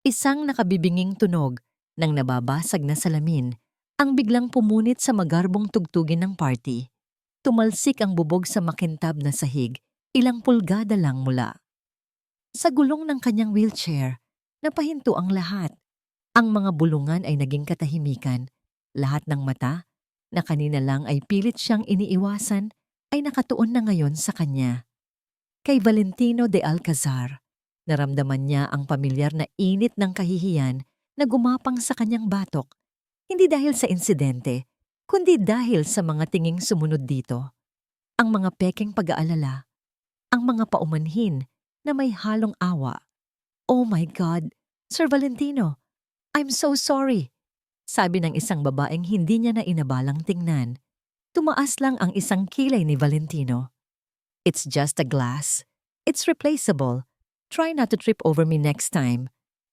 Isang nakabibinging tunog ng nababasag na salamin ang biglang pumunit sa magarbong tugtugin ng party. Tumalsik ang bubog sa makintab na sahig, ilang pulgada lang mula. Sa gulong ng kanyang wheelchair, napahinto ang lahat. Ang mga bulungan ay naging katahimikan. Lahat ng mata, na kanina lang ay pilit siyang iniiwasan, ay nakatuon na ngayon sa kanya. Kay Valentino de Alcazar, naramdaman niya ang pamilyar na init ng kahihiyan na gumapang sa kanyang batok, hindi dahil sa insidente, kundi dahil sa mga tinging sumunod dito. Ang mga pekeng pag-aalala, ang mga paumanhin na may halong awa. "Oh my God, Sir Valentino, I'm so sorry," sabi ng isang babaeng hindi niya na inabalang tingnan. Tumaas lang ang isang kilay ni Valentino. "It's just a glass. It's replaceable. Try not to trip over me next time."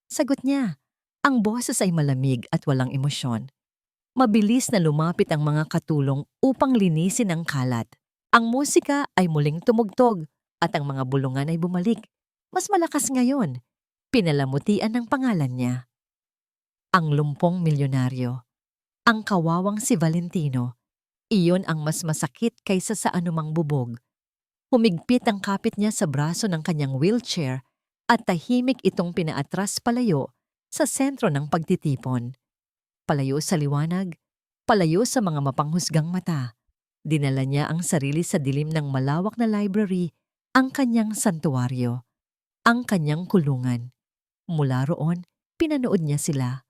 Sagot niya. Ang boses ay malamig at walang emosyon. Mabilis na lumapit ang mga katulong upang linisin ang kalat. Ang musika ay muling tumugtog at ang mga bulungan ay bumalik. Mas malakas ngayon. Pinalamutian ng pangalan niya. Ang lumpong milyonaryo. Ang kawawang si Valentino. Iyon ang mas masakit kaysa sa anumang bubog. Humigpit ang kapit niya sa braso ng kanyang wheelchair at tahimik itong pinaatras palayo sa sentro ng pagtitipon. Palayo sa liwanag, palayo sa mga mapanghusgang mata. Dinala niya ang sarili sa dilim ng malawak na library, ang kanyang santuwaryo, ang kanyang kulungan. Mula roon, pinanood niya sila.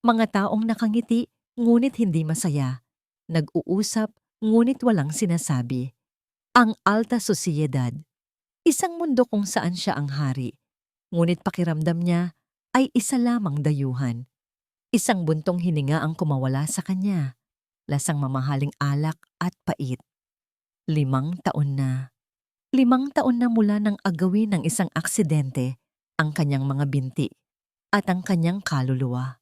Mga taong nakangiti, ngunit hindi masaya. Nag-uusap, ngunit walang sinasabi. Ang alta sosyedad. Isang mundo kung saan siya ang hari. Ngunit pakiramdam niya ay isa lamang dayuhan. Isang buntong hininga ang kumawala sa kanya. Lasang mamahaling alak at pait. 5 taon na. 5 taon na mula nang agawin ng isang aksidente ang kanyang mga binti at ang kanyang kaluluwa.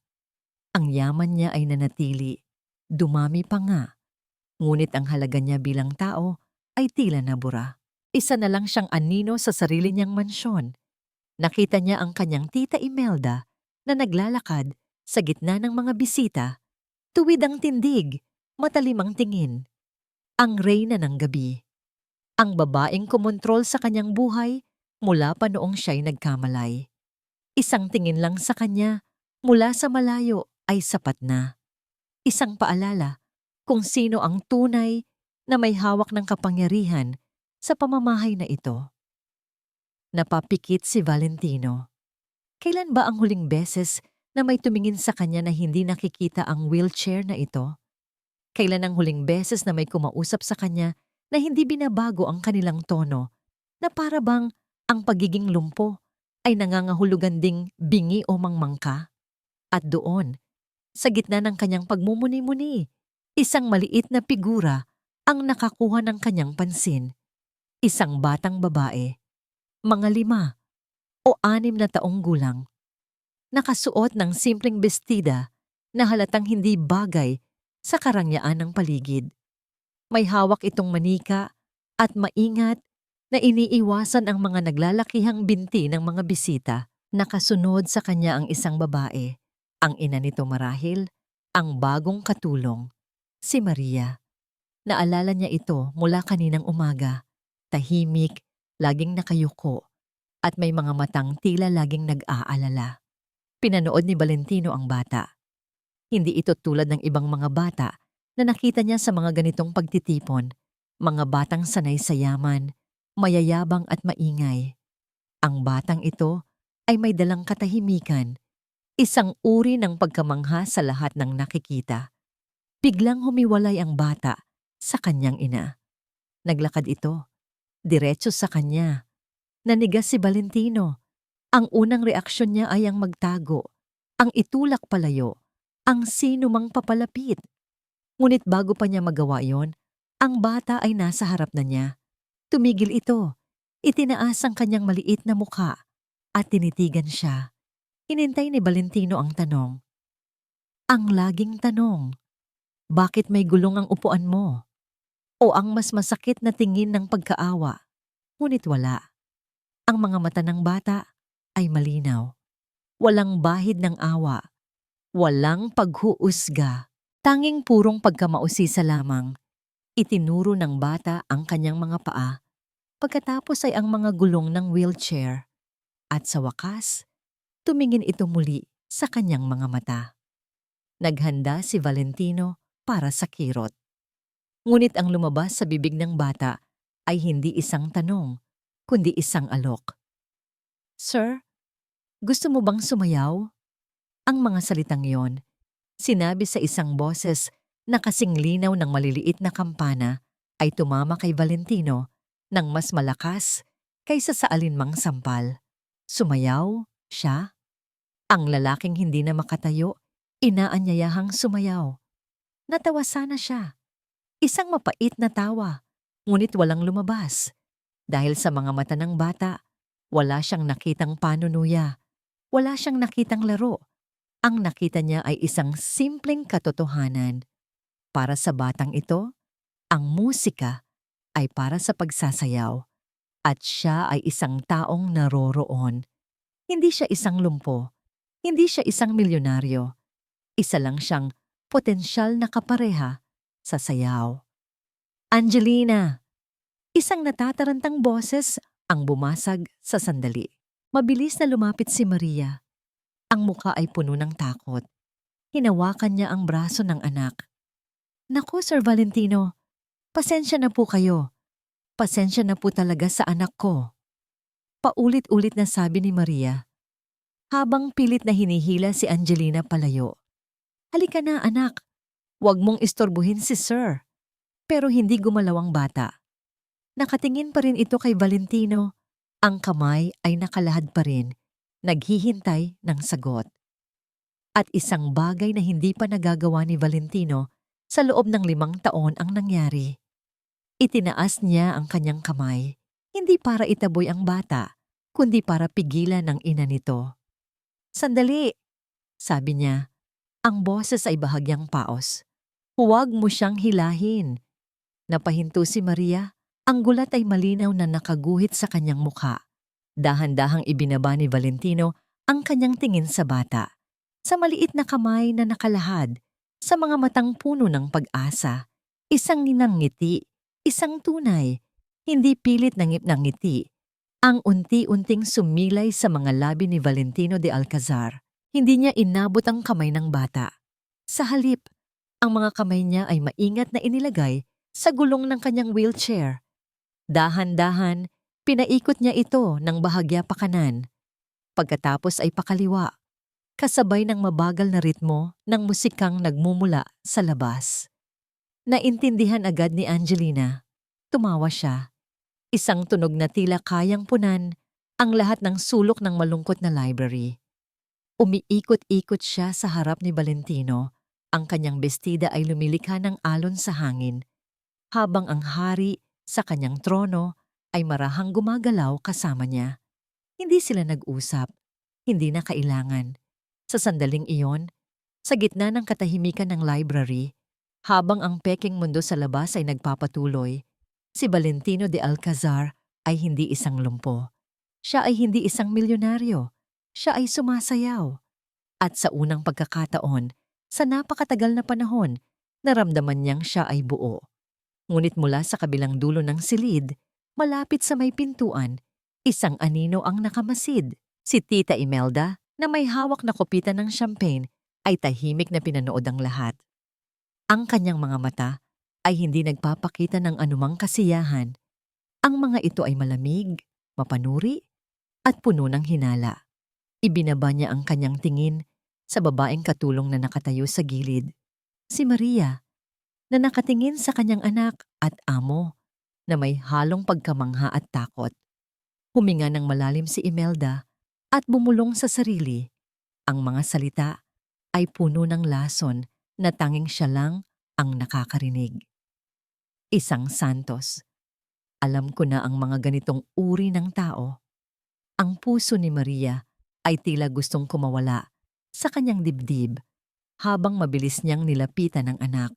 Ang yaman niya ay nanatili. Dumami pa nga. Ngunit ang halaga niya bilang tao ay tila nabura. Isa na lang siyang anino sa sarili niyang mansyon. Nakita niya ang kanyang tita Imelda na naglalakad sa gitna ng mga bisita. Tuwid ang tindig, matalim ang tingin. Ang reyna ng gabi. Ang babaeng kumontrol sa kanyang buhay mula pa noong siya'y nagkamalay. Isang tingin lang sa kanya mula sa malayo ay sapat na. Isang paalala kung sino ang tunay na may hawak ng kapangyarihan sa pamamahay na ito. Napapikit si Valentino. Kailan ba ang huling beses na may tumingin sa kanya na hindi nakikita ang wheelchair na ito? Kailan ang huling beses na may kumausap sa kanya na hindi binabago ang kanilang tono, na para bang ang pagiging lumpo ay nangangahulugan ding bingi o mangmangka? At doon, sa gitna ng kanyang pagmumuni-muni, isang maliit na figura ang nakakuha ng kanyang pansin. Isang batang babae, mga 5 o 6 na taong gulang. Nakasuot ng simpleng bestida na halatang hindi bagay sa karangyaan ng paligid. May hawak itong manika at maingat na iniiwasan ang mga naglalakihang binti ng mga bisita. Nakasunod sa kanya ang isang babae, ang ina nito marahil, ang bagong katulong, si Maria. Naalala niya ito mula kaninang umaga. Tahimik, laging nakayuko, at may mga matang tila laging nag-aalala. Pinanood ni Valentino ang bata. Hindi ito tulad ng ibang mga bata na nakita niya sa mga ganitong pagtitipon, mga batang sanay sa yaman, mayayabang at maingay. Ang batang ito ay may dalang katahimikan, isang uri ng pagkamangha sa lahat ng nakikita. Biglang humiwalay ang bata sa kanyang ina. Naglakad ito, diretso sa kanya. Nanigas si Valentino. Ang unang reaksyon niya ay ang magtago, ang itulak palayo, ang sino mang papalapit. Ngunit bago pa niya magawa yon, ang bata ay nasa harap na niya. Tumigil ito, itinaas ang kanyang maliit na mukha at tinitigan siya. Inintay ni Valentino ang tanong. Ang laging tanong, bakit may gulong ang upuan mo? O ang mas masakit na tingin ng pagkaawa? Ngunit wala. Ang mga mata ng bata ay malinaw. Walang bahid ng awa, walang paghuusga, tanging purong pagkamausisa lamang. Itinuro ng bata ang kanyang mga paa, pagkatapos ay ang mga gulong ng wheelchair. At sa wakas, tumingin ito muli sa kanyang mga mata. Naghanda si Valentino para sa kirot. Ngunit ang lumabas sa bibig ng bata ay hindi isang tanong, kundi isang alok. "Sir, gusto mo bang sumayaw?" Ang mga salitang yon, sinabi sa isang boses na kasing linaw ng maliliit na kampana, ay tumama kay Valentino ng mas malakas kaysa sa alinmang sampal. Sumayaw siya? Ang lalaking hindi na makatayo, inaanyayahang sumayaw. Natawa sana siya. Isang mapait na tawa, ngunit walang lumabas. Dahil sa mga mata ng bata, wala siyang nakitang panunuya. Wala siyang nakitang laro. Ang nakita niya ay isang simpleng katotohanan. Para sa batang ito, ang musika ay para sa pagsasayaw. At siya ay isang taong naroroon. Hindi siya isang lumpo. Hindi siya isang milyonaryo. Isa lang siyang potensyal na kapareha sa sayaw. "Angelina!" Isang natatarantang boses ang bumasag sa sandali. Mabilis na lumapit si Maria. Ang muka ay puno ng takot. Hinawakan niya ang braso ng anak. "Naku, Sir Valentino, pasensya na po kayo. Pasensya na po talaga sa anak ko." Paulit-ulit na sabi ni Maria, habang pilit na hinihila si Angelina palayo. "Halika na, anak. Huwag mong istorbuhin si Sir." Pero hindi gumalaw ang bata. Nakatingin pa rin ito kay Valentino. Ang kamay ay nakalahad pa rin, naghihintay ng sagot. At isang bagay na hindi pa nagagawa ni Valentino sa loob ng 5 taon ang nangyari. Itinaas niya ang kanyang kamay, hindi para itaboy ang bata, kundi para pigilan ang ina nito. "Sandali," sabi niya. Ang boses ay bahagyang paos. "Huwag mo siyang hilahin." Napahinto si Maria. Ang gulat ay malinaw na nakaguhit sa kanyang mukha. Dahan-dahang ibinaba ni Valentino ang kanyang tingin sa bata. Sa maliit na kamay na nakalahad, sa mga matang puno ng pag-asa. Isang ninang ngiti, isang tunay, hindi pilit na ngiti. Ang unti-unting sumilay sa mga labi ni Valentino de Alcazar. Hindi niya inabot ang kamay ng bata. Sa halip, ang mga kamay niya ay maingat na inilagay sa gulong ng kanyang wheelchair. Dahan-dahan, pinaikot niya ito ng bahagya pakanan. Pagkatapos ay pakaliwa, kasabay ng mabagal na ritmo ng musikang nagmumula sa labas. Naintindihan agad ni Angelina. Tumawa siya. Isang tunog na tila kayang punan ang lahat ng sulok ng malungkot na library. Umiikot-ikot siya sa harap ni Valentino. Ang kanyang bestida ay lumilikha ng alon sa hangin, habang ang hari sa kanyang trono ay marahang gumagalaw kasama niya. Hindi sila nag-usap, hindi na kailangan. Sa sandaling iyon, sa gitna ng katahimikan ng library, habang ang peking mundo sa labas ay nagpapatuloy, si Valentino de Alcazar ay hindi isang lumpo. Siya ay hindi isang milyonaryo. Siya ay sumasayaw. At sa unang pagkakataon, sa napakatagal na panahon, naramdaman niyang siya ay buo. Ngunit mula sa kabilang dulo ng silid, malapit sa may pintuan, isang anino ang nakamasid. Si Tita Imelda, na may hawak na kopitan ng champagne, ay tahimik na pinanood ang lahat. Ang kanyang mga mata ay hindi nagpapakita ng anumang kasiyahan. Ang mga ito ay malamig, mapanuri, at puno ng hinala. Ibinaba niya ang kanyang tingin sa babaeng katulong na nakatayo sa gilid. Si Maria, na nakatingin sa kanyang anak at amo, na may halong pagkamangha at takot. Huminga ng malalim si Imelda at bumulong sa sarili. Ang mga salita ay puno ng lason na tanging siya lang ang nakakarinig. Isang santos. Alam ko na ang mga ganitong uri ng tao. Ang puso ni Maria ay tila gustong kumawala sa kanyang dibdib habang mabilis niyang nilapitan ang anak.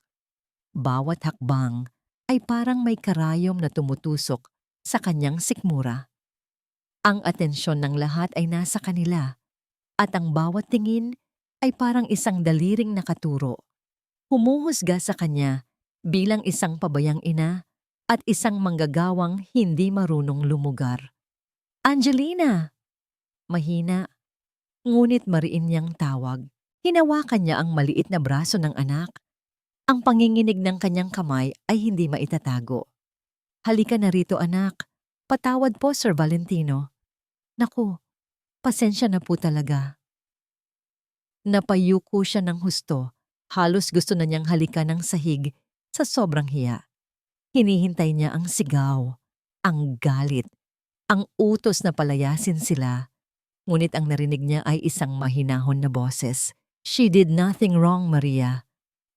Bawat hakbang ay parang may karayom na tumutusok sa kanyang sikmura. Ang atensyon ng lahat ay nasa kanila. at ang bawat tingin ay parang isang daliring nakaturo. Humuhusga sa kanya bilang isang pabayang ina at isang manggagawang hindi marunong lumugar. Angelina! Mahina, ngunit mariin niyang tawag. Hinawakan niya ang maliit na braso ng anak. Ang panginginig ng kanyang kamay ay hindi maitatago. Halika na rito anak. Patawad po Sir Valentino. Naku, pasensya na po talaga. Napayuko siya ng husto. Halos gusto na niyang halikan ng sahig sa sobrang hiya. Hinihintay niya ang sigaw, ang galit, ang utos na palayasin sila. Ngunit ang narinig niya ay isang mahinahon na boses. She did nothing wrong, Maria.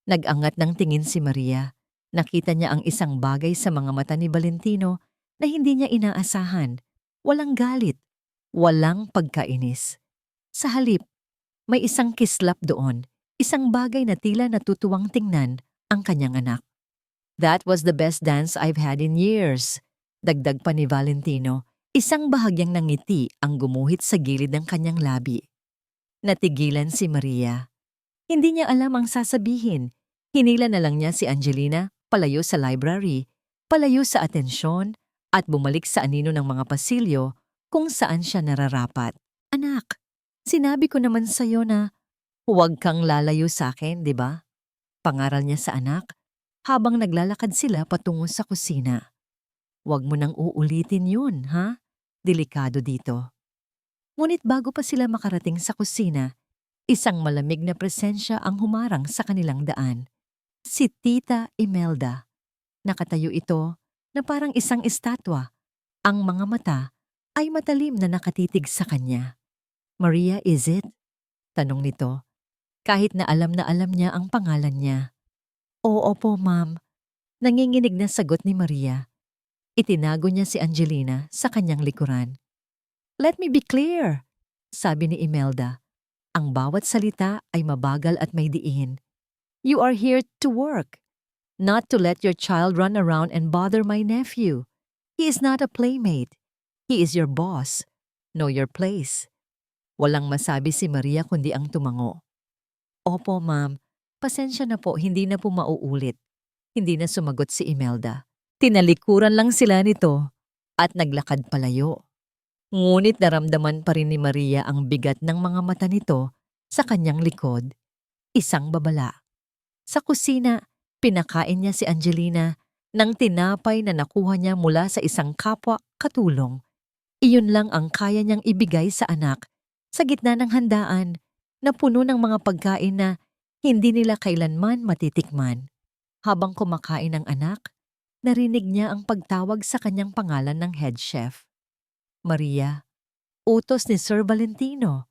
Nag-angat ng tingin si Maria. Nakita niya ang isang bagay sa mga mata ni Valentino na hindi niya inaasahan. Walang galit, walang pagkainis. Sa halip, may isang kislap doon, isang bagay na tila natutuwang tingnan ang kanyang anak. That was the best dance I've had in years. Dagdag pa ni Valentino, isang bahagyang nangiti ang gumuhit sa gilid ng kanyang labi. Natigilan si Maria. Hindi niya alam ang sasabihin. Hinila na lang niya si Angelina palayo sa library, palayo sa atensyon, at bumalik sa anino ng mga pasilyo kung saan siya nararapat. Anak, sinabi ko naman sa'yo na huwag kang lalayo sa akin, di ba? Pangaral niya sa anak habang naglalakad sila patungo sa kusina. Huwag mo nang uulitin yun, ha? Delikado dito. Ngunit bago pa sila makarating sa kusina, isang malamig na presensya ang humarang sa kanilang daan. Si Tita Imelda. Nakatayo ito na parang isang estatwa. Ang mga mata ay matalim na nakatitig sa kanya. Maria, is it? Tanong nito, kahit na alam niya ang pangalan niya. Oo po, ma'am. Nanginginig na sagot ni Maria. Itinago niya si Angelina sa kanyang likuran. Let me be clear, sabi ni Imelda. Ang bawat salita ay mabagal at may diin. You are here to work, not to let your child run around and bother my nephew. He is not a playmate. He is your boss. Know your place. Walang masabi si Maria kundi ang tumango. Opo, ma'am. Pasensya na po, hindi na po mauulit. Hindi na sumagot si Imelda. Tinalikuran lang sila nito at naglakad palayo. Ngunit naramdaman pa rin ni Maria ang bigat ng mga mata nito sa kanyang likod. Isang babala. Sa kusina, pinakain niya si Angelina ng tinapay na nakuha niya mula sa isang kapwa katulong. Iyon lang ang kaya niyang ibigay sa anak sa gitna ng handaan na puno ng mga pagkain na hindi nila kailanman matitikman. Habang kumakain ang anak, narinig niya ang pagtawag sa kanyang pangalan ng head chef. Maria, utos ni Sir Valentino,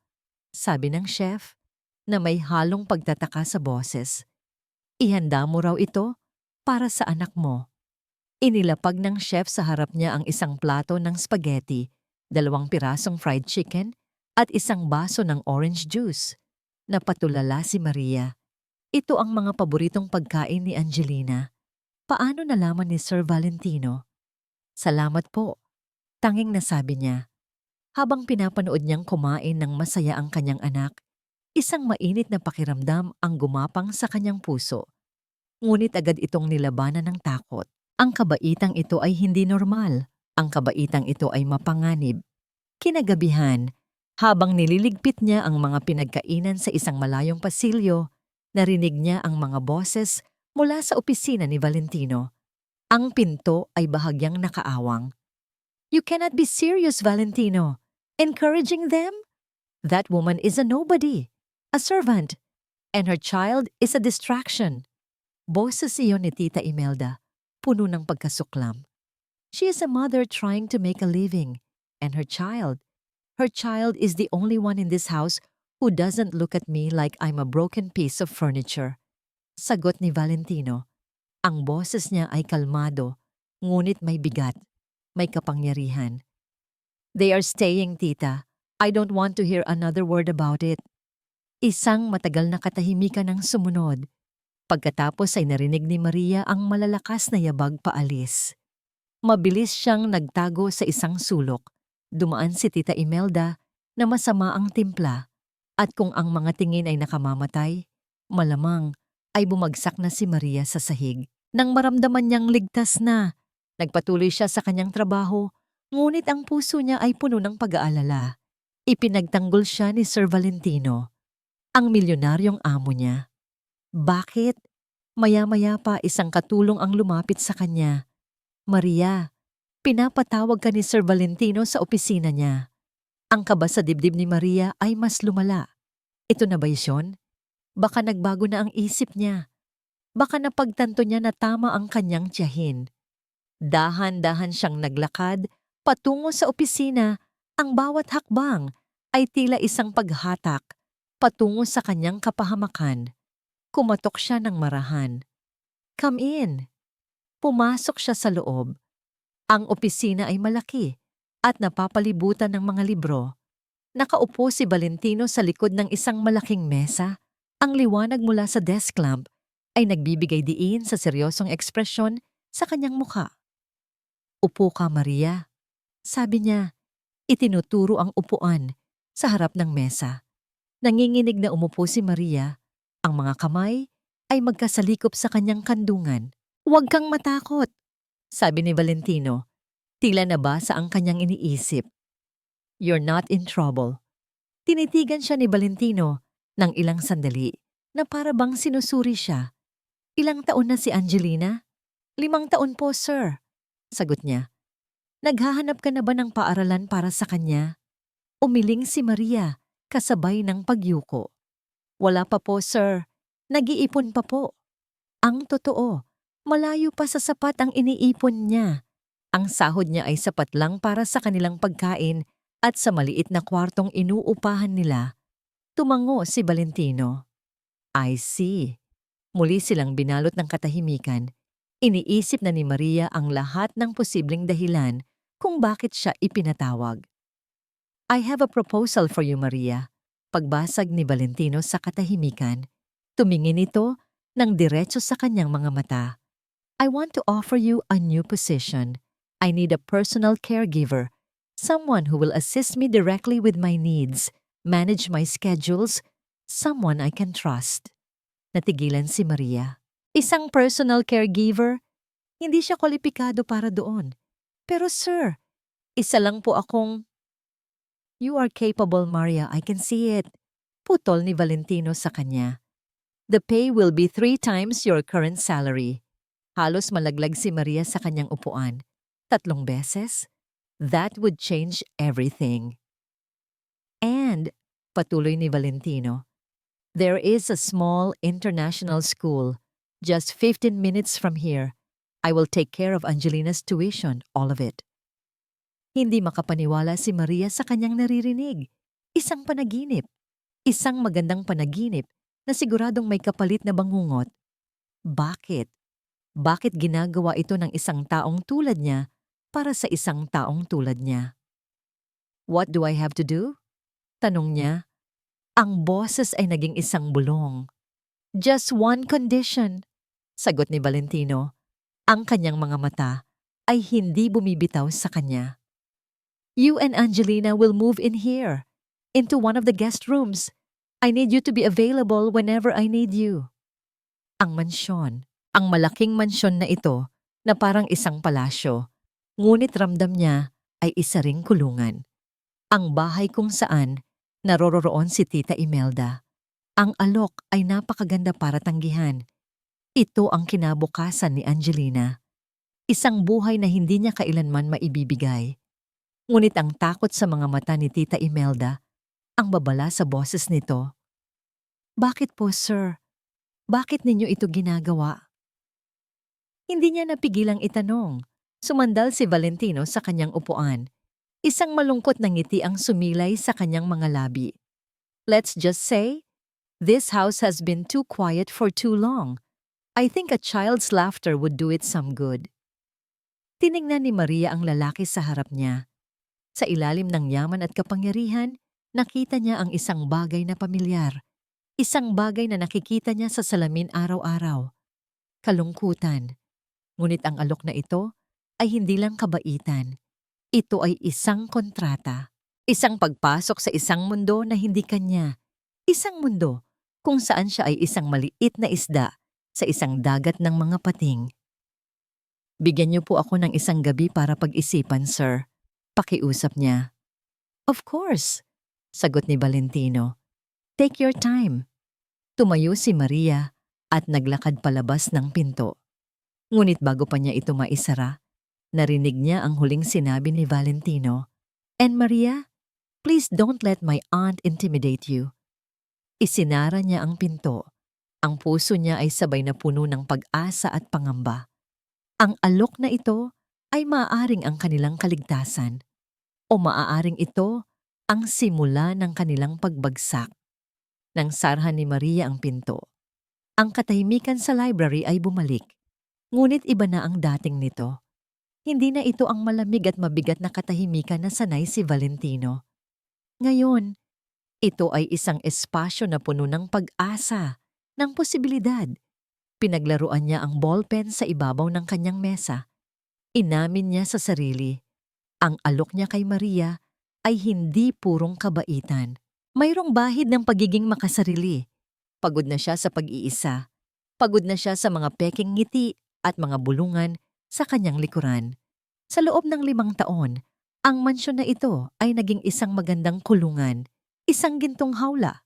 sabi ng chef na may halong pagtataka sa boses. Ihanda mo raw ito para sa anak mo. Inilapag ng chef sa harap niya ang isang plato ng spaghetti, 2 pirasong fried chicken at isang baso ng orange juice. Napatulala si Maria. Ito ang mga paboritong pagkain ni Angelina. Paano nalaman ni Sir Valentino? Salamat po, tanging nasabi niya. Habang pinapanood niyang kumain ng masaya ang kanyang anak, isang mainit na pakiramdam ang gumapang sa kanyang puso. Ngunit agad itong nilabanan ng takot. Ang kabaitang ito ay hindi normal. Ang kabaitang ito ay mapanganib. Kinagabihan, habang nililigpit niya ang mga pinagkainan sa isang malayong pasilyo, narinig niya ang mga boses mula sa opisina ni Valentino. Ang pinto ay bahagyang nakaawang. You cannot be serious, Valentino. Encouraging them? That woman is a nobody, a servant, and her child is a distraction. Boses iyon ni Tita Imelda, puno ng pagkasuklam. She is a mother trying to make a living, and her child is the only one in this house who doesn't look at me like I'm a broken piece of furniture. Sagot ni Valentino. Ang boses niya ay kalmado, ngunit may bigat, may kapangyarihan. They are staying, tita. I don't want to hear another word about it. Isang matagal na katahimikan ang sumunod. Pagkatapos ay narinig ni Maria ang malalakas na yabag paalis. Mabilis siyang nagtago sa isang sulok. Dumaan si Tita Imelda na masama ang timpla. At kung ang mga tingin ay nakamamatay, malamang ay bumagsak na si Maria sa sahig. Nang maramdaman niyang ligtas na, nagpatuloy siya sa kanyang trabaho, ngunit ang puso niya ay puno ng pag-aalala. Ipinagtanggol siya ni Sir Valentino, ang milyonaryong amo niya. Bakit? Maya-maya pa isang katulong ang lumapit sa kanya. Maria, pinapatawag ka ni Sir Valentino sa opisina niya. Ang kaba sa dibdib ni Maria ay mas lumala. Ito na ba yun? Baka nagbago na ang isip niya. Baka napagtanto niya na tama ang kanyang tiyahin. Dahan-dahan siyang naglakad patungo sa opisina. Ang bawat hakbang ay tila isang paghatak patungo sa kanyang kapahamakan. Kumatok siya ng marahan. Come in. Pumasok siya sa loob. Ang opisina ay malaki at napapalibutan ng mga libro. Nakaupo si Valentino sa likod ng isang malaking mesa. Ang liwanag mula sa desk lamp ay nagbibigay diin sa seryosong ekspresyon sa kanyang mukha. Upo ka, Maria. Sabi niya, itinuturo ang upuan sa harap ng mesa. Nanginginig na umupo si Maria. Ang mga kamay ay magkasalikop sa kanyang kandungan. Huwag kang matakot, sabi ni Valentino. Tila nabasa ang kanyang iniisip. You're not in trouble. Tinitigan siya ni Valentino ng ilang sandali na para bang sinusuri siya. Ilang taon na si Angelina? 5 taon po, sir. Sagot niya. Naghahanap ka na ba ng paaralan para sa kanya? Umiling si Maria kasabay ng pagyuko. Wala pa po, sir. Nag-iipon pa po. Ang totoo, malayo pa sa sapat ang iniipon niya. Ang sahod niya ay sapat lang para sa kanilang pagkain at sa maliit na kwartong inuupahan nila. Tumango si Valentino. I see. Muli silang binalot ng katahimikan. Iniisip na ni Maria ang lahat ng posibleng dahilan kung bakit siya ipinatawag. I have a proposal for you, Maria. Pagbasag ni Valentino sa katahimikan, tumingin ito ng diretso sa kanyang mga mata. I want to offer you a new position. I need a personal caregiver, someone who will assist me directly with my needs, manage my schedules, someone I can trust. Natigilan si Maria. Isang personal caregiver? Hindi siya kwalipikado para doon. Pero sir, isa lang po akong... You are capable, Maria. I can see it. Putol ni Valentino sa kanya. The pay will be 3 times your current salary. Halos malaglag si Maria sa kanyang upuan. 3 beses? That would change everything. And, patuloy ni Valentino, there is a small international school just 15 minutes from here. I will take care of Angelina's tuition, all of it. Hindi makapaniwala si Maria sa kanyang naririnig. Isang panaginip. Isang magandang panaginip na siguradong may kapalit na bangungot. Bakit? Bakit ginagawa ito ng isang taong tulad niya para sa isang taong tulad niya? What do I have to do? Tanong niya. Ang boses ay naging isang bulong. Just one condition, sagot ni Valentino. Ang kanyang mga mata ay hindi bumibitaw sa kanya. You and Angelina will move in here, into one of the guest rooms. I need you to be available whenever I need you. Ang mansyon, ang malaking mansyon na ito na parang isang palasyo, ngunit ramdam niya ay isa ring kulungan. Ang bahay kung saan narororoon si Tita Imelda. Ang alok ay napakaganda para tanggihan. Ito ang kinabukasan ni Angelina. Isang buhay na hindi niya kailanman maibibigay. Ngunit ang takot sa mga mata ni Tita Imelda, ang babala sa boses nito. Bakit po, sir? Bakit ninyo ito ginagawa? Hindi niya napigilang itanong. Sumandal si Valentino sa kanyang upuan. Isang malungkot na ngiti ang sumilay sa kanyang mga labi. Let's just say, this house has been too quiet for too long. I think a child's laughter would do it some good. Tiningnan ni Maria ang lalaki sa harap niya. Sa ilalim ng yaman at kapangyarihan, nakita niya ang isang bagay na pamilyar. Isang bagay na nakikita niya sa salamin araw-araw. Kalungkutan. Ngunit ang alok na ito ay hindi lang kabaitan. Ito ay isang kontrata. Isang pagpasok sa isang mundo na hindi kanya. Isang mundo kung saan siya ay isang maliit na isda sa isang dagat ng mga pating. Bigyan niyo po ako ng isang gabi para pag-isipan, sir. Pakiusap niya. Of course, sagot ni Valentino. Take your time. Tumayo si Maria at naglakad palabas ng pinto. Ngunit bago pa niya ito maisara, narinig niya ang huling sinabi ni Valentino. And Maria, please don't let my aunt intimidate you. Isinara niya ang pinto. Ang puso niya ay sabay na puno ng pag-asa at pangamba. Ang alok na ito ay maaaring ang kanilang kaligtasan o maaaring ito ang simula ng kanilang pagbagsak. Nang sarhan ni Maria ang pinto, ang katahimikan sa library ay bumalik. Ngunit iba na ang dating nito. Hindi na ito ang malamig at mabigat na katahimikan na sanay si Valentino. Ngayon, ito ay isang espasyo na puno ng pag-asa, ng posibilidad. Pinaglaruan niya ang ballpen sa ibabaw ng kanyang mesa. Inamin niya sa sarili, ang alok niya kay Maria ay hindi purong kabaitan. Mayroong bahid ng pagiging makasarili. Pagod na siya sa pag-iisa. Pagod na siya sa mga peking ngiti at mga bulungan sa kanyang likuran. Sa loob ng 5 taon, ang mansyon na ito ay naging isang magandang kulungan, isang gintong hawla.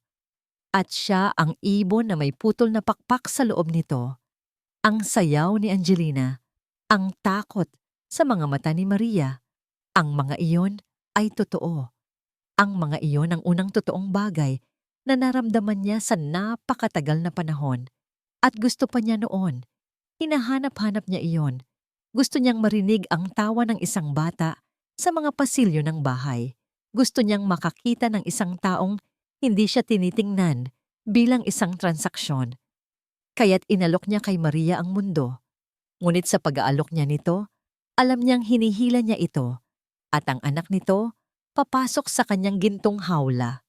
At siya ang ibon na may putol na pakpak sa loob nito. Ang sayaw ni Angelina, ang takot sa mga mata ni Maria. Ang mga iyon ay totoo. Ang mga iyon ang unang totoong bagay na naramdaman niya sa napakatagal na panahon. At gusto pa niya noon. Hinahanap-hanap niya iyon. Gusto niyang marinig ang tawa ng isang bata sa mga pasilyo ng bahay. Gusto niyang makakita ng isang taong hindi siya tinitingnan bilang isang transaksyon. Kaya't inalok niya kay Maria ang mundo. Ngunit sa pag-aalok niya nito, alam niyang hinihila niya ito at ang anak nito papasok sa kanyang gintong hawla.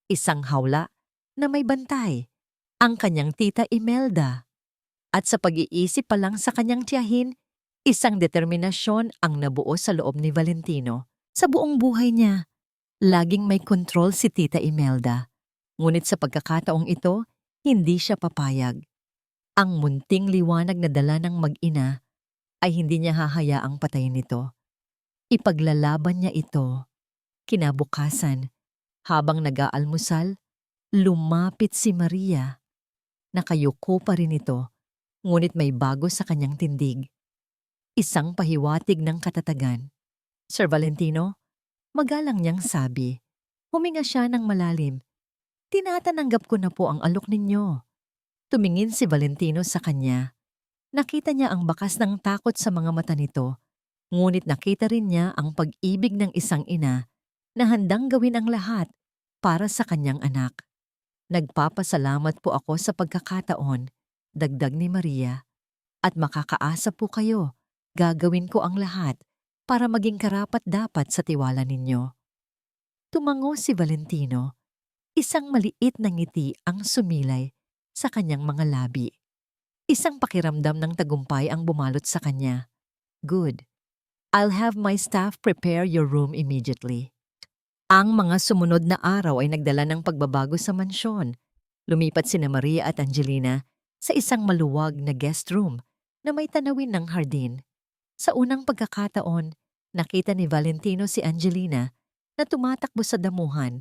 Isang hawla na may bantay, ang kanyang tita Imelda. At sa pag-iisip pa lang sa kanyang tiyahin, isang determinasyon ang nabuo sa loob ni Valentino. Sa buong buhay niya, laging may kontrol si tita Imelda. Ngunit sa pagkakataong ito, hindi siya papayag. Ang munting liwanag na dala ng mag-ina ay hindi niya hahayaang patayin ito. Ipaglalaban niya ito. Kinabukasan, habang nag-aalmusal, lumapit si Maria. Nakayuko pa rin ito, ngunit may bago sa kanyang tindig. Isang pahiwatig ng katatagan. Sir Valentino, magalang niyang sabi. Huminga siya ng malalim. Tinatanggap ko na po ang alok ninyo. Tumingin si Valentino sa kanya. Nakita niya ang bakas ng takot sa mga mata nito, ngunit nakita rin niya ang pag-ibig ng isang ina na handang gawin ang lahat para sa kanyang anak. Nagpapasalamat po ako sa pagkakataon, dagdag ni Maria, at makakaasa po kayo, gagawin ko ang lahat para maging karapat-dapat sa tiwala ninyo. Tumango si Valentino, isang maliit na ngiti ang sumilay sa kanyang mga labi. Isang pakiramdam ng tagumpay ang bumalot sa kanya. Good. I'll have my staff prepare your room immediately. Ang mga sumunod na araw ay nagdala ng pagbabago sa mansyon. Lumipat sina Maria at Angelina sa isang maluwag na guest room na may tanawin ng hardin. Sa unang pagkakataon, nakita ni Valentino si Angelina na tumatakbo sa damuhan.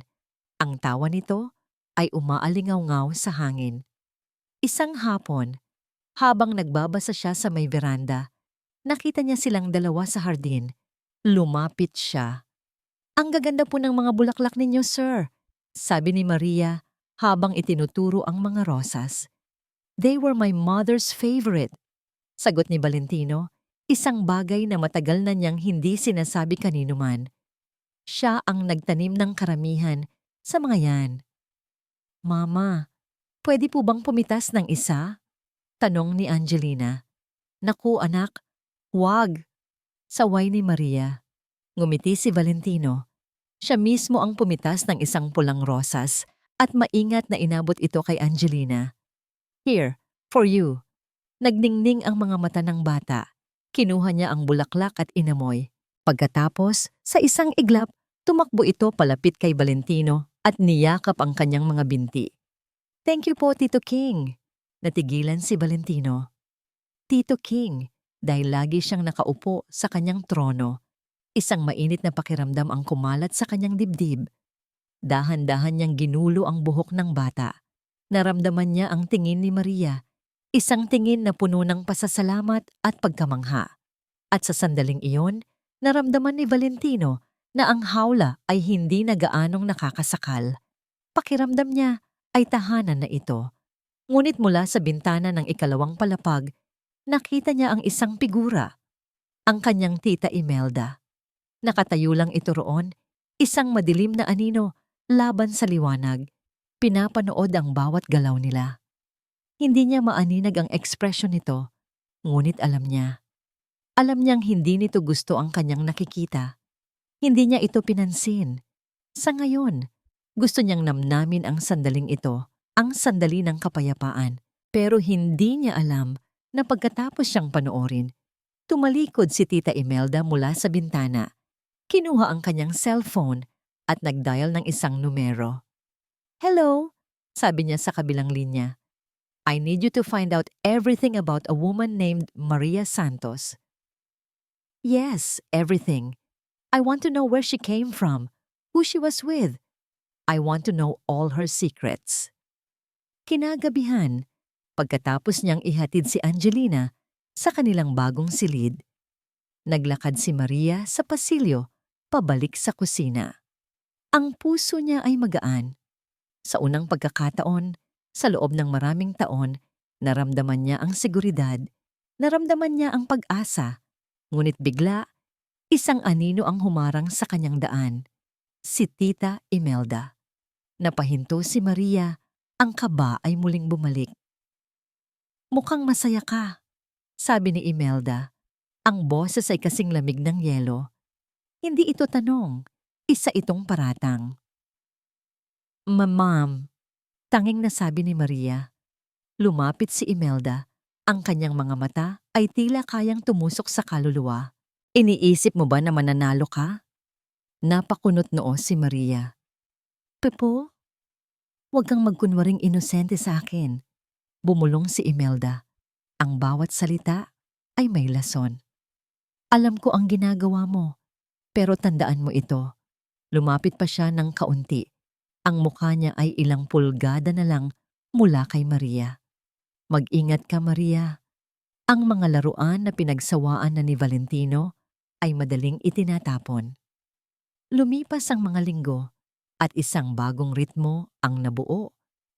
Ang tawa nito ay umaalingaw-ngaw sa hangin. Isang hapon, habang nagbabasa siya sa may veranda, nakita niya silang dalawa sa hardin. Lumapit siya. Ang gaganda po ng mga bulaklak ninyo, sir, sabi ni Maria habang itinuturo ang mga rosas. They were my mother's favorite. Sagot ni Valentino, isang bagay na matagal na niyang hindi sinasabi kanino man. Siya ang nagtanim ng karamihan sa mga yan. Mama, pwede po bang pumitas ng isa? Tanong ni Angelina. Naku anak, huwag. Saway ni Maria. Ngumiti si Valentino. Siya mismo ang pumitas ng isang pulang rosas at maingat na inabot ito kay Angelina. Here, for you. Nagningning ang mga mata ng bata. Kinuha niya ang bulaklak at inamoy. Pagkatapos, sa isang iglap, tumakbo ito palapit kay Valentino at niyakap ang kanyang mga binti. "Thank you po, Tito King." Natigilan si Valentino. Tito King, dahil lagi siyang nakaupo sa kanyang trono. Isang mainit na pakiramdam ang kumalat sa kanyang dibdib. Dahan-dahan niyang ginulo ang buhok ng bata. Naramdaman niya ang tingin ni Maria, isang tingin na puno ng pasasalamat at pagkamangha. At sa sandaling iyon, naramdaman ni Valentino na ang hawla ay hindi na gaanong nakakasakal. Pakiramdam niya ay tahanan na ito. Ngunit mula sa bintana ng ikalawang palapag, nakita niya ang isang figura, ang kanyang tita Imelda. Nakatayo lang ito roon, isang madilim na anino laban sa liwanag. Pinapanood ang bawat galaw nila. Hindi niya maaninag ang ekspresyon nito, ngunit alam niya. Alam niyang hindi nito gusto ang kanyang nakikita. Hindi niya ito pinansin. Sa ngayon, gusto niyang namnamin ang sandaling ito, ang sandali ng kapayapaan. Pero hindi niya alam na pagkatapos siyang panoorin, tumalikod si Tita Imelda mula sa bintana. Kinuha ang kanyang cellphone at nagdial ng isang numero. "Hello," sabi niya sa kabilang linya. "I need you to find out everything about a woman named Maria Santos." "Yes, everything. I want to know where she came from, who she was with. I want to know all her secrets." Kinagabihan, pagkatapos niyang ihatid si Angelina sa kanilang bagong silid, naglakad si Maria sa pasilyo pabalik sa kusina. Ang puso niya ay magaan. Sa unang pagkakataon, sa loob ng maraming taon, naramdaman niya ang seguridad, naramdaman niya ang pag-asa. Ngunit bigla, isang anino ang humarang sa kanyang daan. Si Tita Imelda. Napahinto si Maria, ang kaba ay muling bumalik. "Mukhang masaya ka," sabi ni Imelda. Ang boses ay kasing lamig ng yelo. Hindi ito tanong, isa itong paratang. "Ma'am," tanging nasabi ni Maria. Lumapit si Imelda. Ang kanyang mga mata ay tila kayang tumusok sa kaluluwa. "Iniisip mo ba na mananalo ka?" Napakunot noo si Maria. "Pepo, huwag kang magkunwaring inosente sa akin." Bumulong si Imelda. Ang bawat salita ay may lason. "Alam ko ang ginagawa mo, pero tandaan mo ito." Lumapit pa siya ng kaunti. Ang mukha niya ay ilang pulgada na lang mula kay Maria. "Mag-ingat ka, Maria." Ang mga laruan na pinagsawaan na ni Valentino ay madaling itinatapon. Lumipas ang mga linggo at isang bagong ritmo ang nabuo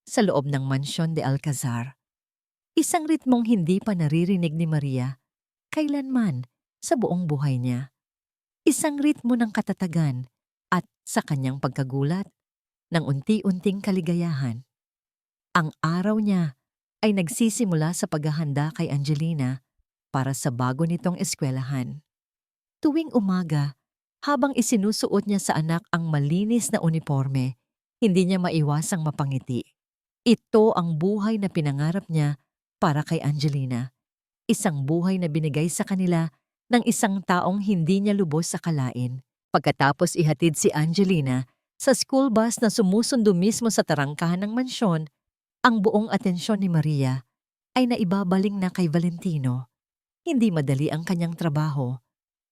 sa loob ng Mansyon de Alcazar. Isang ritmong hindi pa naririnig ni Maria kailanman sa buong buhay niya. Isang ritmo ng katatagan at sa kanyang pagkagulat ng unti-unting kaligayahan. Ang araw niya ay nagsisimula sa paghahanda kay Angelina para sa bago nitong eskwelahan. Tuwing umaga, habang isinusuot niya sa anak ang malinis na uniforme, hindi niya maiwasang mapangiti. Ito ang buhay na pinangarap niya para kay Angelina. Isang buhay na binigay sa kanila ng isang taong hindi niya lubos akalain. Pagkatapos ihatid si Angelina sa school bus na sumusundo mismo sa tarangkahan ng mansyon, ang buong atensyon ni Maria ay naibabaling na kay Valentino. Hindi madali ang kanyang trabaho.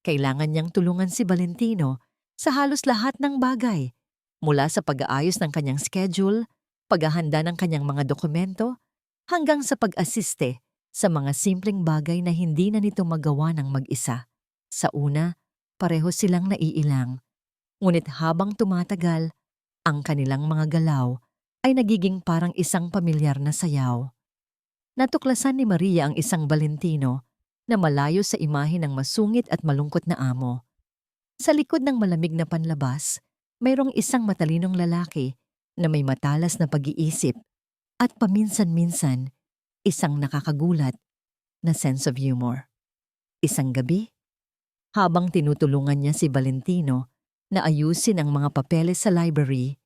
Kailangan niyang tulungan si Valentino sa halos lahat ng bagay, mula sa pag-aayos ng kanyang schedule, paghahanda ng kanyang mga dokumento, hanggang sa pag-asiste sa mga simpleng bagay na hindi na nito magawa ng mag-isa. Sa una, pareho silang naiilang. Ngunit habang tumatagal, ang kanilang mga galaw ay nagiging parang isang pamilyar na sayaw. Natuklasan ni Maria ang isang Valentino na malayo sa imahe ng masungit at malungkot na amo. Sa likod ng malamig na panlabas, mayroong isang matalinong lalaki na may matalas na pag-iisip at paminsan-minsan isang nakakagulat na sense of humor. Isang gabi, habang tinutulungan niya si Valentino na ayusin ang mga papeles sa library,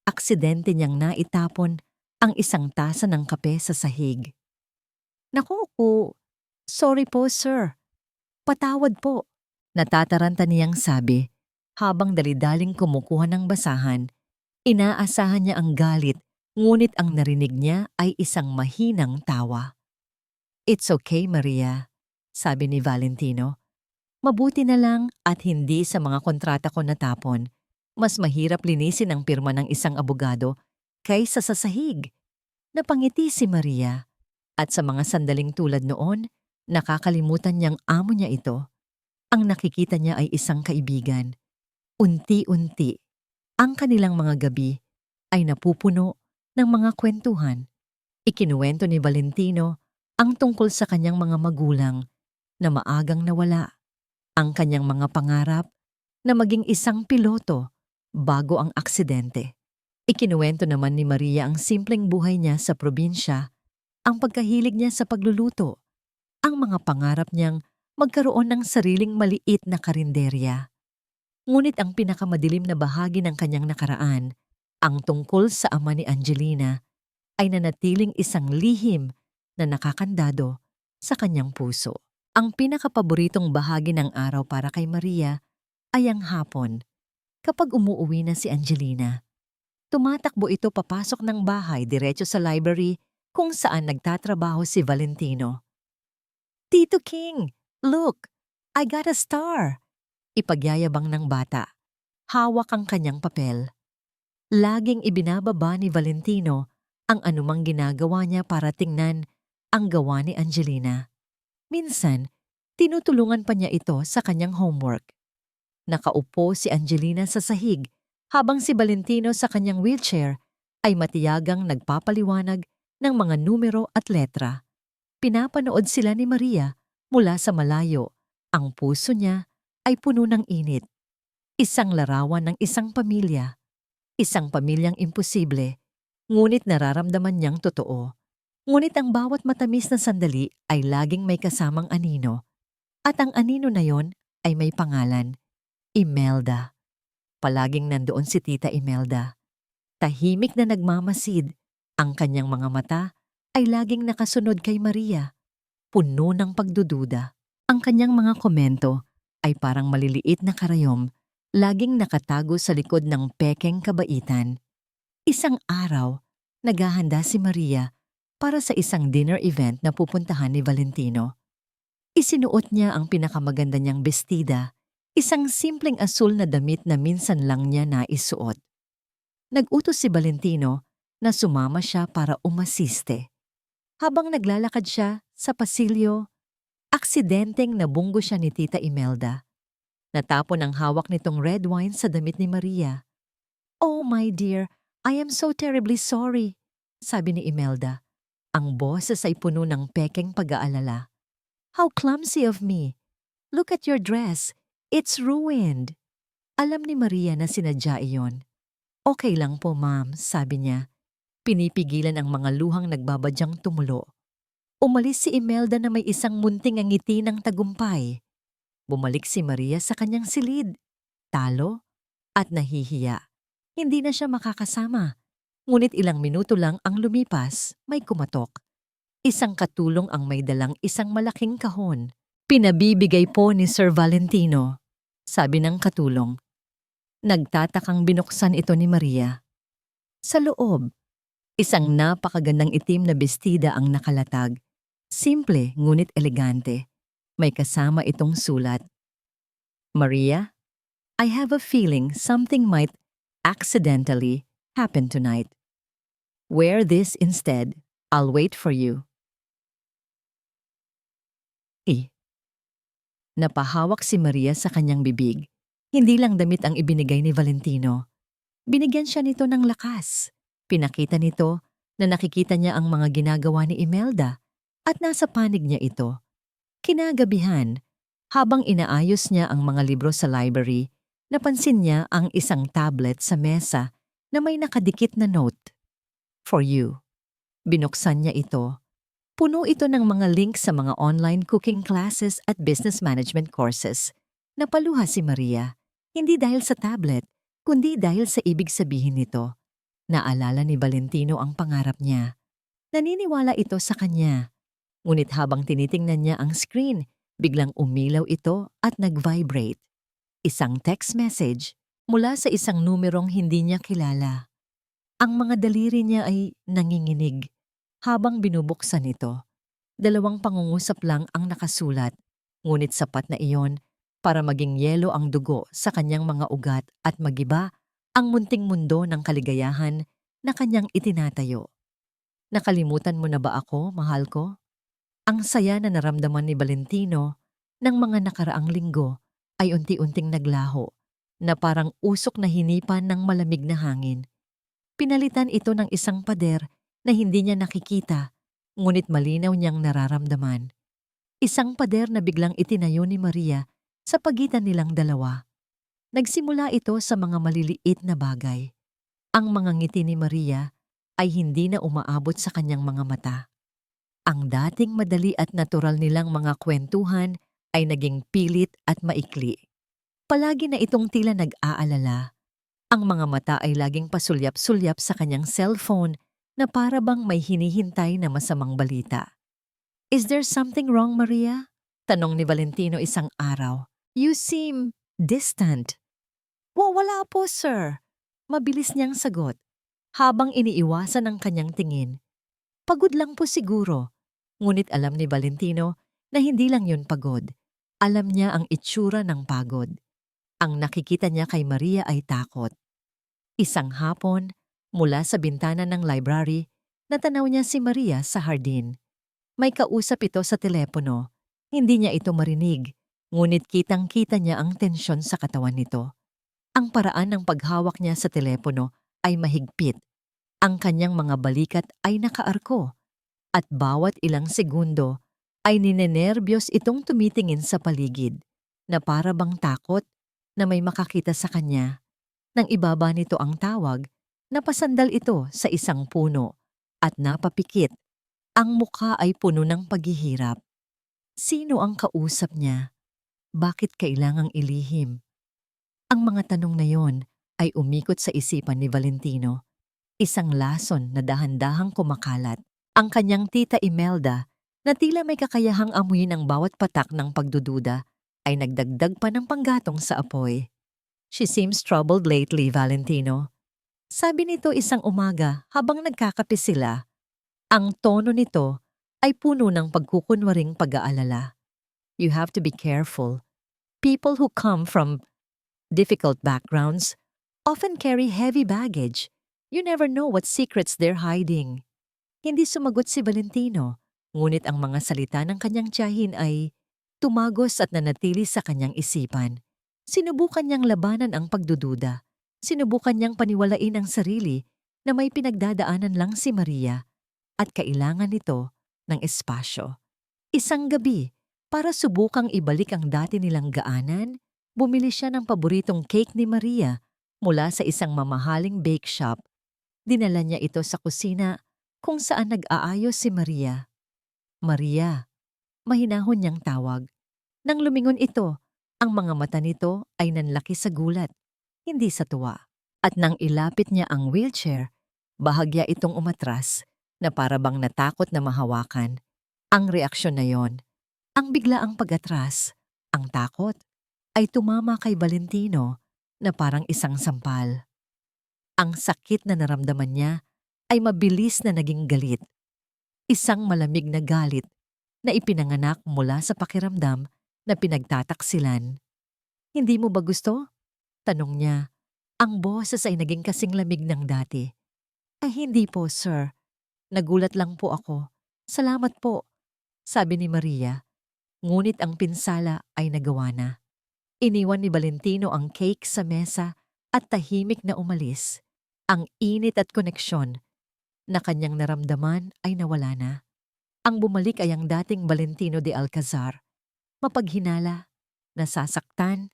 aksidente niyang naitapon ang isang tasa ng kape sa sahig. "Naku po, sorry po sir. Patawad po," natataranta niyang sabi habang dalidaling kumukuha ng basahan. Inaasahan niya ang galit, ngunit ang narinig niya ay isang mahinang tawa. "It's okay, Maria," sabi ni Valentino. "Mabuti na lang at hindi sa mga kontrata ko natapon. Mas mahirap linisin ang pirma ng isang abogado kaysa sa sahig." Napangiti si Maria at sa mga sandaling tulad noon, nakakalimutan niyang amo niya ito. Ang nakikita niya ay isang kaibigan. Unti-unti, ang kanilang mga gabi ay napupuno ng mga kwentuhan. Ikinuwento ni Valentino ang tungkol sa kanyang mga magulang na maagang nawala, ang kanyang mga pangarap na maging isang piloto bago ang aksidente. Ikinuwento naman ni Maria ang simpleng buhay niya sa probinsya, ang pagkahilig niya sa pagluluto, ang mga pangarap niyang magkaroon ng sariling maliit na karinderya. Ngunit ang pinakamadilim na bahagi ng kanyang nakaraan, ang tungkol sa ama ni Angelina, ay nanatiling isang lihim na nakakandado sa kanyang puso. Ang pinakapaboritong bahagi ng araw para kay Maria ay ang hapon, kapag umuuwi na si Angelina. Tumatakbo ito papasok ng bahay diretso sa library kung saan nagtatrabaho si Valentino. "Tito King, look! I got a star!" Ipagyayabang ng bata. Hawak ang kanyang papel. Laging ibinababa ni Valentino ang anumang ginagawa niya para tingnan ang gawa ni Angelina. Minsan, tinutulungan pa niya ito sa kanyang homework. Nakaupo si Angelina sa sahig habang si Valentino sa kanyang wheelchair ay matiyagang nagpapaliwanag ng mga numero at letra. Pinapanood sila ni Maria mula sa malayo. Ang puso niya ay puno ng init. Isang larawan ng isang pamilya. Isang pamilyang imposible, ngunit nararamdaman niyang totoo. Ngunit ang bawat matamis na sandali ay laging may kasamang anino. At ang anino na yon ay may pangalan, Imelda. Palaging nandoon si Tita Imelda. Tahimik na nagmamasid. Ang kanyang mga mata ay laging nakasunod kay Maria, puno ng pagdududa. Ang kanyang mga komento ay parang maliliit na karayom, laging nakatago sa likod ng pekeng kabaitan. Isang araw, naghahanda si Maria para sa isang dinner event na pupuntahan ni Valentino. Isinuot niya ang pinakamaganda niyang bestida, isang simpleng asul na damit na minsan lang niya naisuot. Nag-utos si Valentino na sumama siya para umasiste. Habang naglalakad siya sa pasilyo, aksidenteng nabunggo siya ni Tita Imelda. Natapon ang hawak nitong red wine sa damit ni Maria. "Oh my dear, I am so terribly sorry," sabi ni Imelda. Ang boses ay puno ng pekeng pag-aalala. "How clumsy of me. Look at your dress. It's ruined." Alam ni Maria na sinadya iyon. "Okay lang po, ma'am," sabi niya. Pinipigilan ang mga luhang nagbabadyang tumulo. Umalis si Imelda na may isang munting ngiti ng tagumpay. Bumalik si Maria sa kanyang silid, talo at nahihiya. Hindi na siya makakasama. Ngunit ilang minuto lang ang lumipas, may kumatok. Isang katulong ang may dalang isang malaking kahon. "Pinabibigay po ni Sir Valentino," sabi ng katulong. Nagtatakang binuksan ito ni Maria. Sa loob, isang napakagandang itim na bestida ang nakalatag. Simple ngunit elegante. May kasama itong sulat. "Maria, I have a feeling something might accidentally happen tonight. Wear this instead. I'll wait for you." Napahawak si Maria sa kanyang bibig. Hindi lang damit ang ibinigay ni Valentino. Binigyan siya nito ng lakas. Pinakita nito na nakikita niya ang mga ginagawa ni Imelda at nasa panig niya ito. Kinagabihan, habang inaayos niya ang mga libro sa library, napansin niya ang isang tablet sa mesa na may nakadikit na note. "For you." Binuksan niya ito. Puno ito ng mga link sa mga online cooking classes at business management courses. Napaluha si Maria, hindi dahil sa tablet, kundi dahil sa ibig sabihin nito. Naalala ni Valentino ang pangarap niya. Naniniwala ito sa kanya. Ngunit habang tinitingnan niya ang screen, biglang umilaw ito at nag-vibrate. Isang text message mula sa isang numerong hindi niya kilala. Ang mga daliri niya ay nanginginig habang binubuksan ito. 2 pangungusap lang ang nakasulat, ngunit sapat na iyon para maging yelo ang dugo sa kanyang mga ugat at magiba ang munting mundo ng kaligayahan na kanyang itinatayo. Nakalimutan mo na ba ako, mahal ko? Ang saya na naramdaman ni Valentino ng mga nakaraang linggo ay unti-unting naglaho na parang usok na hinipan ng malamig na hangin. Pinalitan ito ng isang pader na hindi niya nakikita, ngunit malinaw niyang nararamdaman. Isang pader na biglang itinayo ni Maria sa pagitan nilang dalawa. Nagsimula ito sa mga maliliit na bagay. Ang mga ngiti ni Maria ay hindi na umaabot sa kanyang mga mata. Ang dating madali at natural nilang mga kwentuhan ay naging pilit at maikli. Palagi na itong tila nag-aalala. Ang mga mata ay laging pasulyap-sulyap sa kanyang cellphone na para bang may hinihintay na masamang balita. "Is there something wrong, Maria?" Tanong ni Valentino isang araw. "You seem distant." Wala po, sir." Mabilis niyang sagot, habang iniiwasan ang kanyang tingin. Pagod lang po siguro. Ngunit alam ni Valentino na hindi lang yun pagod. Alam niya ang itsura ng pagod. Ang nakikita niya kay Maria ay takot. Isang hapon, mula sa bintana ng library, natanaw niya si Maria sa hardin. May kausap ito sa telepono. Hindi niya ito marinig, ngunit kitang-kita niya ang tensyon sa katawan nito. Ang paraan ng paghawak niya sa telepono ay mahigpit. Ang kanyang mga balikat ay nakaarko. At bawat ilang segundo ay ninenerbiyos itong tumitingin sa paligid na para bang takot na may makakita sa kanya. Nang ibaba nito ang tawag, napasandal ito sa isang puno at napapikit. Ang mukha ay puno ng paghihirap. Sino ang kausap niya? Bakit kailangang ilihim? Ang mga tanong na yon ay umikot sa isipan ni Valentino. Isang lason na dahan-dahang kumakalat. Ang kanyang tita Imelda, na tila may kakayahang amuyin ang bawat patak ng pagdududa, ay nagdagdag pa ng panggatong sa apoy. "She seems troubled lately, Valentino." Sabi nito isang umaga habang nagkakape sila. Ang tono nito ay puno ng pagkukunwaring pag-aalala. "You have to be careful. People who come from difficult backgrounds often carry heavy baggage. You never know what secrets they're hiding." Hindi sumagot si Valentino, ngunit ang mga salita ng kanyang tiyahin ay tumagos at nanatili sa kanyang isipan. Sinubukan niyang labanan ang pagdududa. Sinubukan niyang paniwalain ang sarili na may pinagdadaanan lang si Maria at kailangan nito ng espasyo. Isang gabi, para subukang ibalik ang dati nilang gaanan, bumili siya ng paboritong cake ni Maria mula sa isang mamahaling bake shop. Dinala niya ito sa kusina kung saan nag-aayos si Maria. "Maria," mahinahon niyang tawag. Nang lumingon ito, ang mga mata nito ay nanlaki sa gulat, hindi sa tuwa. At nang ilapit niya ang wheelchair, bahagya itong umatras na para bang natakot na mahawakan. Ang reaksyon na yon, ang biglaang pag-atras, ang takot, ay tumama kay Valentino na parang isang sampal. Ang sakit na naramdaman niya ay mabilis na naging galit. Isang malamig na galit na ipinanganak mula sa pakiramdam na pinagtataksilan. "Hindi mo ba gusto?" tanong niya. Ang boses ay naging kasing lamig ng dati. "Ay hindi po, sir. Nagulat lang po ako. Salamat po," sabi ni Maria. Ngunit ang pinsala ay nagawa na. Iniwan ni Valentino ang cake sa mesa at tahimik na umalis. Ang init at koneksyon na kanyang naramdaman ay nawala na. Ang bumalik ay ang dating Valentino de Alcazar, mapaghinala, nasasaktan,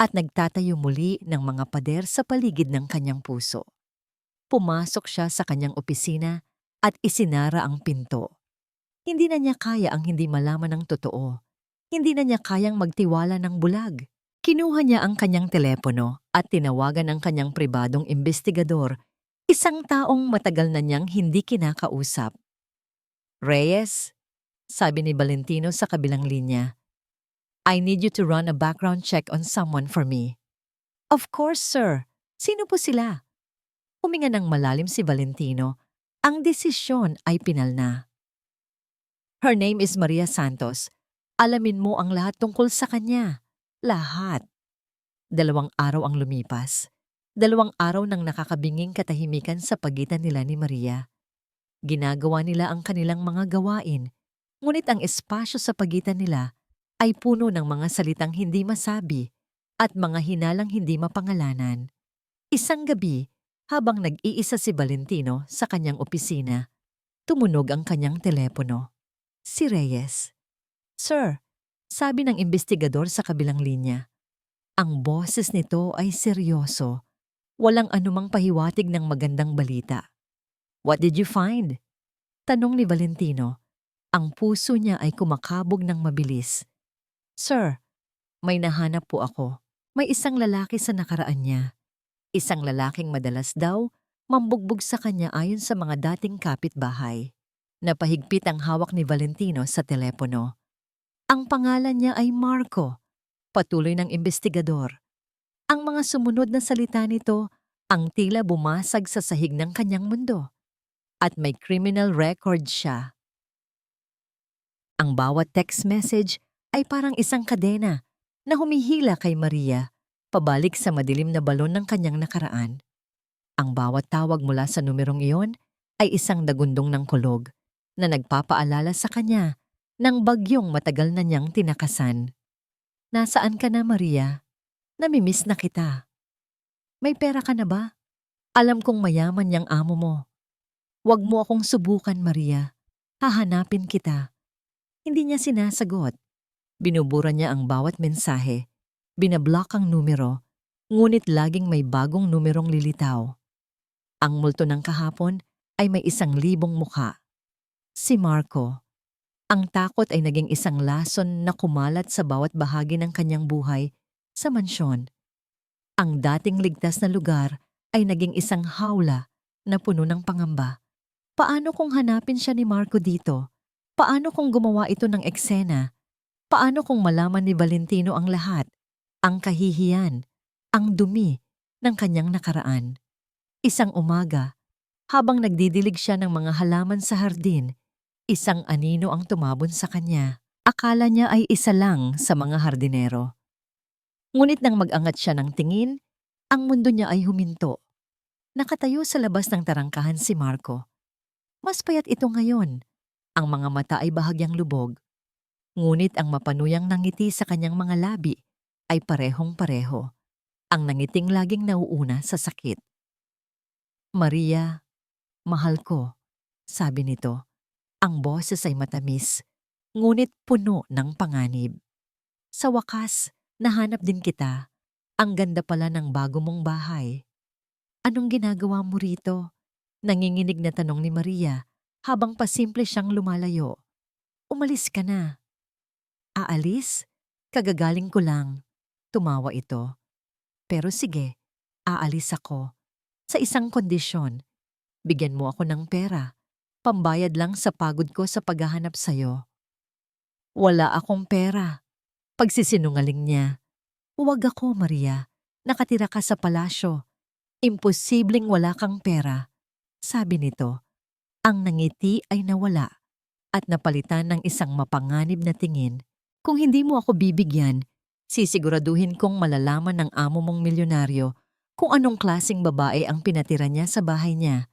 at nagtatayo muli ng mga pader sa paligid ng kanyang puso. Pumasok siya sa kanyang opisina at isinara ang pinto. Hindi na niya kaya ang hindi malaman ng totoo. Hindi na niya kayang magtiwala ng bulag. Kinuha niya ang kanyang telepono at tinawagan ang kanyang pribadong investigador, isang taong matagal na niyang hindi kinakausap. "Reyes," sabi ni Valentino sa kabilang linya, "I need you to run a background check on someone for me." "Of course, sir. Sino po sila?" Huminga ng malalim si Valentino. Ang desisyon ay pinal na. Her name is Maria Santos. Alamin mo ang lahat tungkol sa kanya. Lahat. 2 araw ang lumipas. 2 araw nang nakakabinging katahimikan sa pagitan nila ni Maria. Ginagawa nila ang kanilang mga gawain, ngunit ang espasyo sa pagitan nila ay puno ng mga salitang hindi masabi at mga hinalang hindi mapangalanan. Isang gabi, habang nag-iisa si Valentino sa kanyang opisina, tumunog ang kanyang telepono. Si Reyes. "Sir," sabi ng investigador sa kabilang linya. Ang boses nito ay seryoso. Walang anumang pahiwatig ng magandang balita. "What did you find?" Tanong ni Valentino. Ang puso niya ay kumakabog ng mabilis. "Sir, may nahanap po ako. May isang lalaki sa nakaraan niya. Isang lalaking madalas daw mambugbog sa kanya ayon sa mga dating kapitbahay." Napahigpit ang hawak ni Valentino sa telepono. Ang pangalan niya ay Marco, patuloy ng investigador. Ang mga sumunod na salita nito ang tila bumasag sa sahig ng kanyang mundo. At may criminal record siya. Ang bawat text message ay parang isang kadena na humihila kay Maria pabalik sa madilim na balon ng kanyang nakaraan. Ang bawat tawag mula sa numerong iyon ay isang dagundong ng kulog na nagpapaalala sa kanya ng bagyong matagal na niyang tinakasan. "Nasaan ka na, Maria? Namimiss na kita. May pera ka na ba? Alam kong mayaman niyang amo mo. Huwag mo akong subukan, Maria. Hahanapin kita." Hindi niya sinasagot. Binubura niya ang bawat mensahe. Binablock ang numero, ngunit laging may bagong numerong lilitaw. Ang multo ng kahapon ay may 1,000 mukha. Si Marco. Ang takot ay naging isang lason na kumalat sa bawat bahagi ng kanyang buhay sa mansyon. Ang dating ligtas na lugar ay naging isang hawla na puno ng pangamba. Paano kung hanapin siya ni Marco dito? Paano kung gumawa ito ng eksena? Paano kung malaman ni Valentino ang lahat? Ang kahihiyan, ang dumi ng kanyang nakaraan. Isang umaga, habang nagdidilig siya ng mga halaman sa hardin, isang anino ang tumabon sa kanya. Akala niya ay isa lang sa mga hardinero. Ngunit nang mag-angat siya ng tingin, ang mundo niya ay huminto. Nakatayo sa labas ng tarangkahan si Marco. Mas payat ito ngayon. Ang mga mata ay bahagyang lubog. Ngunit ang mapanuyang nangiti sa kanyang mga labi ay parehong-pareho. Ang nangiting laging nauuna sa sakit. "Maria, mahal ko," sabi nito. Ang boses ay matamis, ngunit puno ng panganib. "Sa wakas, nahanap din kita. Ang ganda pala ng bago mong bahay." "Anong ginagawa mo rito?" Nanginginig na tanong ni Maria habang pasimple siyang lumalayo. "Umalis ka na." "Aalis? Kagagaling ko lang." Tumawa ito. "Pero sige, aalis ako. Sa isang kondisyon. Bigyan mo ako ng pera. Pambayad lang sa pagod ko sa paghahanap sa'yo." "Wala akong pera." Pagsisinungaling niya. "Huwag ako, Maria. Nakatira ka sa palasyo. Imposibleng wala kang pera." Sabi nito. Ang nangiti ay nawala at napalitan ng isang mapanganib na tingin. "Kung hindi mo ako bibigyan, sisiguraduhin kong malalaman ng amo mong milyonaryo kung anong klaseng babae ang pinatira niya sa bahay niya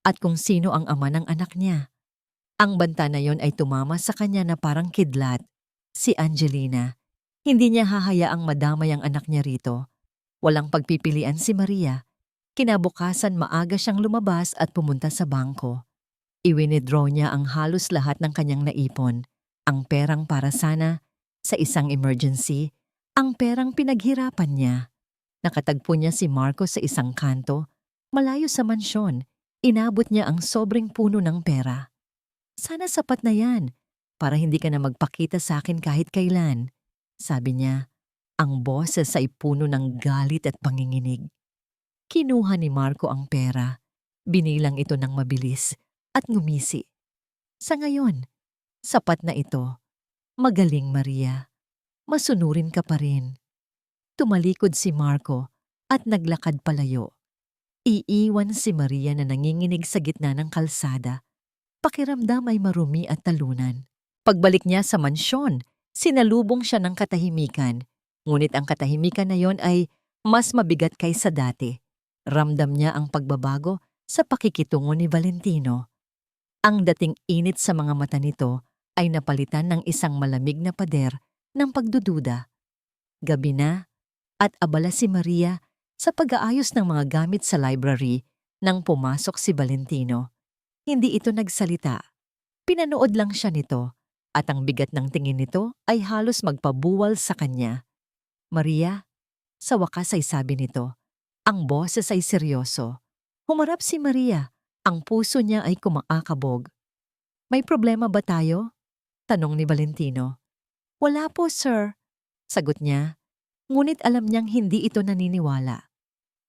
at kung sino ang ama ng anak niya." Ang banta na yon ay tumama sa kanya na parang kidlat. Si Angelina. Hindi niya hahayaang madamay ang anak niya rito. Walang pagpipilian si Maria. Kinabukasan maaga siyang lumabas at pumunta sa bangko. I-withdraw niya ang halos lahat ng kanyang naipon. Ang perang para sana sa isang emergency, ang perang pinaghirapan niya. Nakatagpo niya si Marco sa isang kanto, malayo sa mansyon. Inabot niya ang sobrang puno ng pera. "Sana sapat na yan, para hindi ka na magpakita sa akin kahit kailan," sabi niya. Ang boses ay puno ng galit at panginginig. Kinuha ni Marco ang pera, binilang ito ng mabilis at ngumisi. "Sa ngayon, sapat na ito. Magaling, Maria. Masunurin ka pa rin." Tumalikod si Marco at naglakad palayo. Iiwan si Maria na nanginginig sa gitna ng kalsada. Pakiramdam ay marumi at talunan. Pagbalik niya sa mansyon, sinalubong siya ng katahimikan. Ngunit ang katahimikan na yon ay mas mabigat kaysa dati. Ramdam niya ang pagbabago sa pakikitungo ni Valentino. Ang dating init sa mga mata nito ay napalitan ng isang malamig na pader ng pagdududa. Gabi na at abala si Maria sa pag-aayos ng mga gamit sa library nang pumasok si Valentino. Hindi ito nagsalita. Pinanood lang siya nito at ang bigat ng tingin nito ay halos magpabuwal sa kanya. Maria, sa wakas ay sabi nito. Ang boses ay seryoso. Humarap si Maria. Ang puso niya ay kumaakabog. May problema ba tayo? Tanong ni Valentino. Wala po, sir. Sagot niya. Ngunit alam niyang hindi ito naniniwala.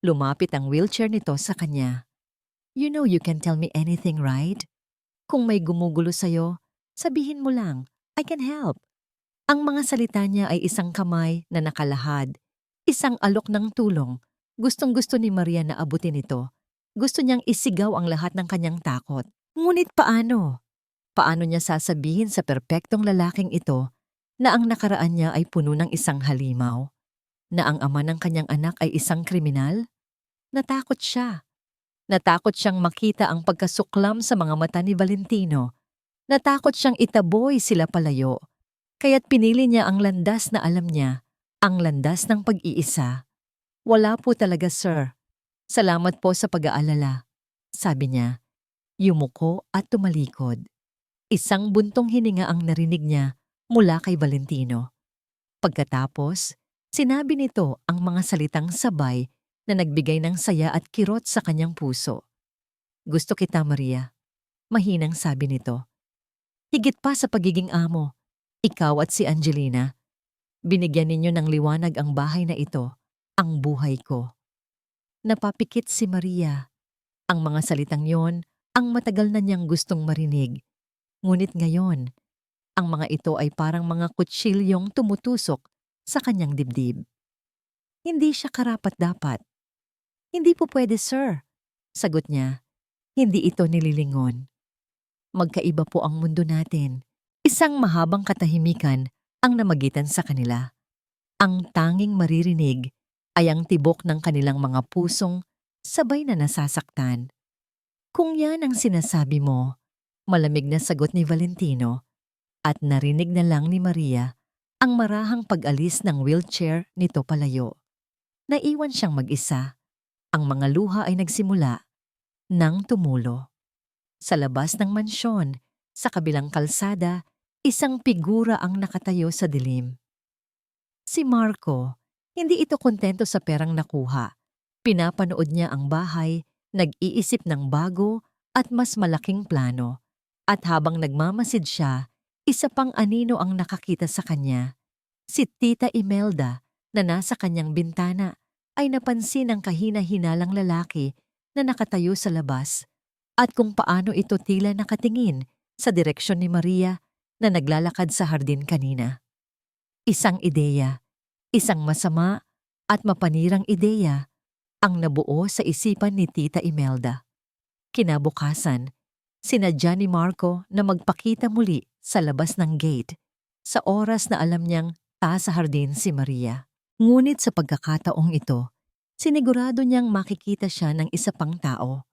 Lumapit ang wheelchair nito sa kanya. You know you can tell me anything, right? Kung may gumugulo sa'yo, sabihin mo lang, I can help. Ang mga salita niya ay isang kamay na nakalahad, isang alok ng tulong. Gustong-gusto ni Maria na abutin ito. Gusto niyang isigaw ang lahat ng kanyang takot. Ngunit paano? Paano niya sasabihin sa perpektong lalaking ito na ang nakaraan niya ay puno ng isang halimaw? Na ang ama ng kanyang anak ay isang kriminal? Natakot siya. Natakot siyang makita ang pagkasuklam sa mga mata ni Valentino. Natakot siyang itaboy sila palayo. Kaya't pinili niya ang landas na alam niya, ang landas ng pag-iisa. Wala po talaga, sir. Salamat po sa pag-aalala. Sabi niya, yumuko at tumalikod. Isang buntong hininga ang narinig niya mula kay Valentino. Pagkatapos, sinabi nito ang mga salitang sabay na nagbigay ng saya at kirot sa kanyang puso. Gusto kita, Maria. Mahinang sabi nito. Higit pa sa pagiging amo, ikaw at si Angelina. Binigyan ninyo ng liwanag ang bahay na ito, ang buhay ko. Napapikit si Maria. Ang mga salitang yon ang matagal na niyang gustong marinig. Ngunit ngayon, ang mga ito ay parang mga kutsilyong tumutusok sa kanyang dibdib. Hindi siya karapat-dapat. Hindi po pwede, sir. Sagot niya. Hindi ito nililingon. Magkaiba po ang mundo natin. Isang mahabang katahimikan ang namagitan sa kanila. Ang tanging maririnig ay ang tibok ng kanilang mga pusong sabay na nasasaktan. Kung yan ang sinasabi mo, malamig na sagot ni Valentino at narinig na lang ni Maria ang marahang pag-alis ng wheelchair nito palayo. Naiwan siyang mag-isa. Ang mga luha ay nagsimula nang tumulo. Sa labas ng mansyon, sa kabilang kalsada, isang figura ang nakatayo sa dilim. Si Marco, hindi ito kontento sa perang nakuha. Pinapanood niya ang bahay, nag-iisip ng bago at mas malaking plano. At habang nagmamasid siya, isa pang anino ang nakakita sa kanya. Si Tita Imelda na nasa kanyang bintana ay napansin ang kahina-hinalang lalaki na nakatayo sa labas at kung paano ito tila nakatingin sa direksyon ni Maria na naglalakad sa hardin kanina. Isang ideya, isang masama at mapanirang ideya ang nabuo sa isipan ni Tita Imelda. Kinabukasan, sinadya ni Marco na magpakita muli sa labas ng gate sa oras na alam niyang sa hardin si Maria. Ngunit sa pagkakataong ito, sinigurado niyang makikita siya ng isa pang tao.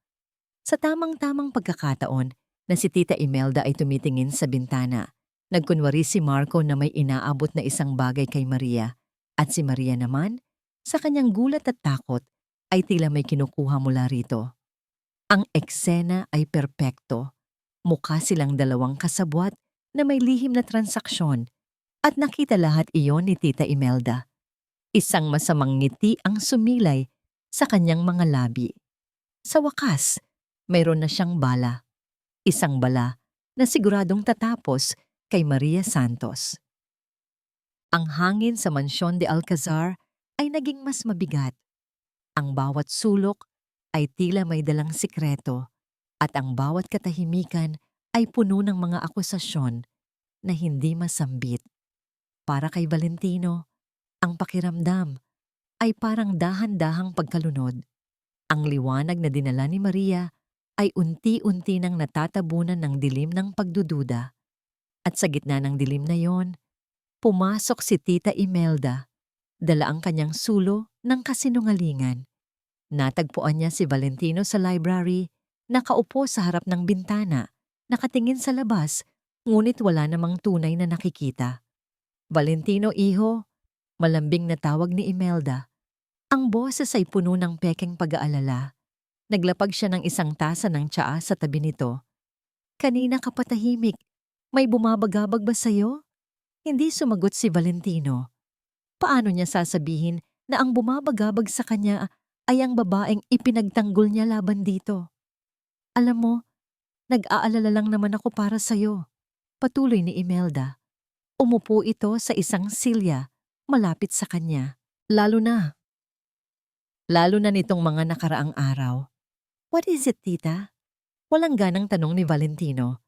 Sa tamang-tamang pagkakataon na si Tita Imelda ay tumitingin sa bintana, nagkunwari si Marco na may inaabot na isang bagay kay Maria at si Maria naman, sa kanyang gulat at takot, ay tila may kinukuha mula rito. Ang eksena ay perpekto. Mukha silang dalawang kasabwat na may lihim na transaksyon at nakita lahat iyon ni Tita Imelda. Isang masamang ngiti ang sumilay sa kanyang mga labi. Sa wakas, mayroon na siyang bala. Isang bala na siguradong tatapos kay Maria Santos. Ang hangin sa Mansyon de Alcazar ay naging mas mabigat. Ang bawat sulok ay tila may dalang sikreto at ang bawat katahimikan ay puno ng mga akusasyon na hindi masambit. Para kay Valentino, ang pakiramdam ay parang dahan-dahang pagkalunod. Ang liwanag na dinala ni Maria ay unti-unti nang natatabunan ng dilim ng pagdududa. At sa gitna ng dilim na yon, pumasok si Tita Imelda, dala ang kanyang sulo ng kasinungalingan. Natagpuan niya si Valentino sa library, nakaupo sa harap ng bintana, nakatingin sa labas, ngunit wala namang tunay na nakikita. Valentino, iho, malambing na tawag ni Imelda. Ang boses ay puno ng pekeng pag-aalala. Naglapag siya ng isang tasa ng tsaa sa tabi nito. Kanina ka patahimik. May bumabagabag ba sa'yo? Hindi sumagot si Valentino. Paano niya sasabihin na ang bumabagabag sa kanya ay ang babaeng ipinagtanggol niya laban dito? Alam mo, nag-aalala lang naman ako para sa'yo. Patuloy ni Imelda. Umupo ito sa isang silya malapit sa kanya. Lalo na nitong mga nakaraang araw. What is it, tita? Walang ganang tanong ni Valentino.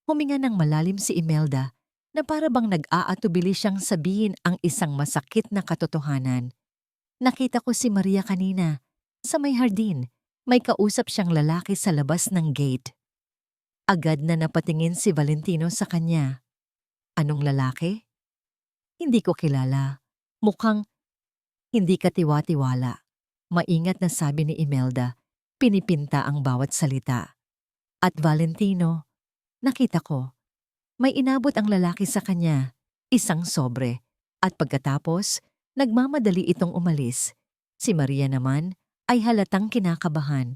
Huminga ng malalim si Imelda na para bang nag-aatubili siyang sabihin ang isang masakit na katotohanan. Nakita ko si Maria kanina. Sa may hardin, may kausap siyang lalaki sa labas ng gate. Agad na napatingin si Valentino sa kanya. Anong lalaki? Hindi ko kilala. Mukhang hindi katiwa-tiwala. Maingat na sabi ni Imelda, pinipinta ang bawat salita. At Valentino, nakita ko, may inabot ang lalaki sa kanya, isang sobre, at pagkatapos, nagmamadali itong umalis. Si Maria naman ay halatang kinakabahan.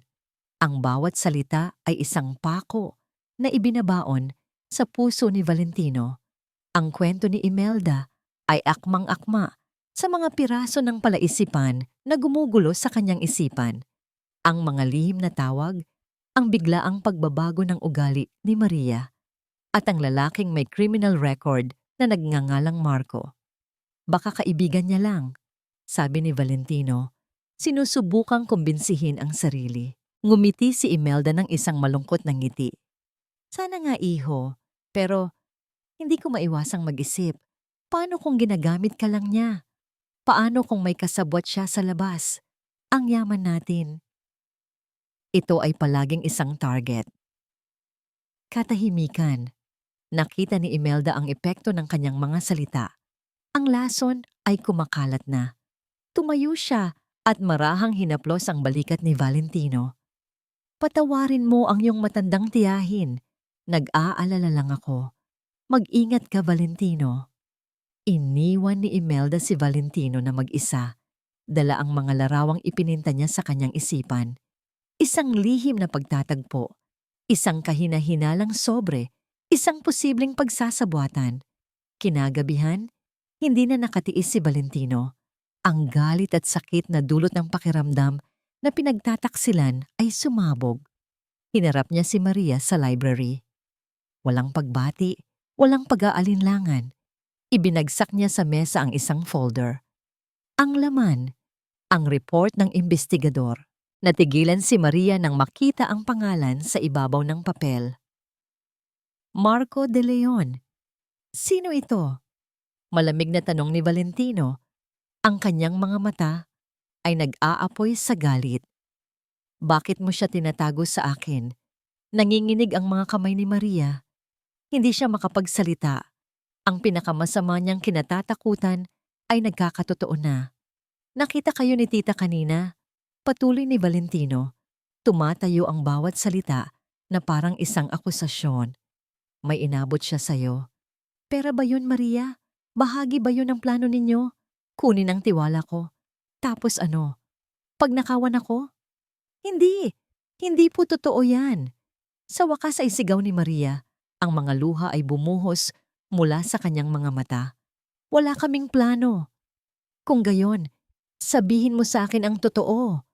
Ang bawat salita ay isang pako na ibinabaon sa puso ni Valentino. Ang kwento ni Imelda ay akmang-akma sa mga piraso ng palaisipan na gumugulo sa kanyang isipan. Ang mga lihim na tawag, ang biglaang pagbabago ng ugali ni Maria, at ang lalaking may criminal record na nagngangalang Marco. Baka kaibigan niya lang, sabi ni Valentino, sinusubukang kumbinsihin ang sarili. Ngumiti si Imelda ng isang malungkot na ngiti. Sana nga iho, pero hindi ko maiwasang mag-isip. Paano kung ginagamit ka lang niya? Paano kung may kasabwat siya sa labas? Ang yaman natin. Ito ay palaging isang target. Katahimikan. Nakita ni Imelda ang epekto ng kanyang mga salita. Ang lason ay kumakalat na. Tumayo siya at marahang hinaplos ang balikat ni Valentino. Patawarin mo ang iyong matandang tiyahin. Nag-aalala lang ako. Mag-ingat ka, Valentino. Iniwan ni Imelda si Valentino na mag-isa. Dala ang mga larawang ipininta niya sa kanyang isipan. Isang lihim na pagtatagpo, isang kahina-hinalang sobre, isang posibleng pagsasabuatan. Kinagabihan, hindi na nakatiis si Valentino. Ang galit at sakit na dulot ng pakiramdam na pinagtataksilan ay sumabog. Hinarap niya si Maria sa library. Walang pagbati, walang pag-aalinlangan. Ibinagsak niya sa mesa ang isang folder. Ang laman, ang report ng investigador. Natigilan si Maria nang makita ang pangalan sa ibabaw ng papel. Marco de Leon. Sino ito? Malamig na tanong ni Valentino. Ang kanyang mga mata ay nag-aapoy sa galit. Bakit mo siya tinatago sa akin? Nanginginig ang mga kamay ni Maria. Hindi siya makapagsalita. Ang pinakamasama niyang kinatatakutan ay nagkakatotoo na. Nakita kayo ni tita kanina? Patuloy ni Valentino. Tumatayo ang bawat salita na parang isang akusasyon. May inabot siya sa'yo. Pera ba yun, Maria? Bahagi ba yun ng plano ninyo? Kunin ang tiwala ko. Tapos ano? Pagnakawan ako? Hindi. Hindi po totoo yan. Sa wakas ay sigaw ni Maria. Ang mga luha ay bumuhos mula sa kanyang mga mata. Wala kaming plano. Kung gayon, sabihin mo sa akin ang totoo.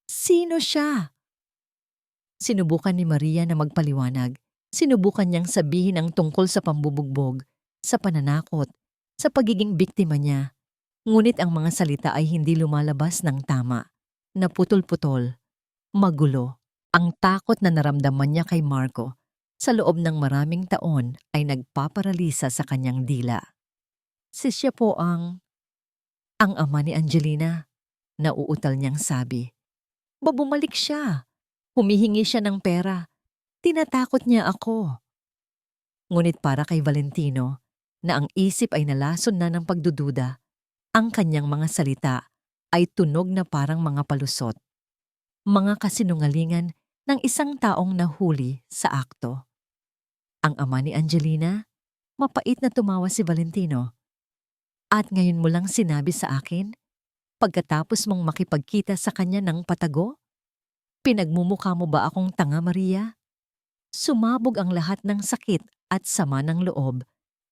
Sino siya? Sinubukan ni Maria na magpaliwanag. Sinubukan niyang sabihin ang tungkol sa pambubugbog, sa pananakot, sa pagiging biktima niya. Ngunit ang mga salita ay hindi lumalabas ng tama. Naputol-putol. Magulo. Ang takot na naramdaman niya kay Marco sa loob ng maraming taon ay nagpaparalisa sa kanyang dila. Siya po ang ama ni Angelina, nauutal niyang sabi. Bumalik siya. Humihingi siya ng pera. Tinatakot niya ako. Ngunit para kay Valentino, na ang isip ay nalason na ng pagdududa, ang kanyang mga salita ay tunog na parang mga palusot. Mga kasinungalingan ng isang taong nahuli sa akto. Ang ama ni Angelina, mapait na tumawa si Valentino. At ngayon mo lang sinabi sa akin, pagkatapos mong makipagkita sa kanya ng patago? Pinagmumukha mo ba akong tanga, Maria? Sumabog ang lahat ng sakit at sama ng loob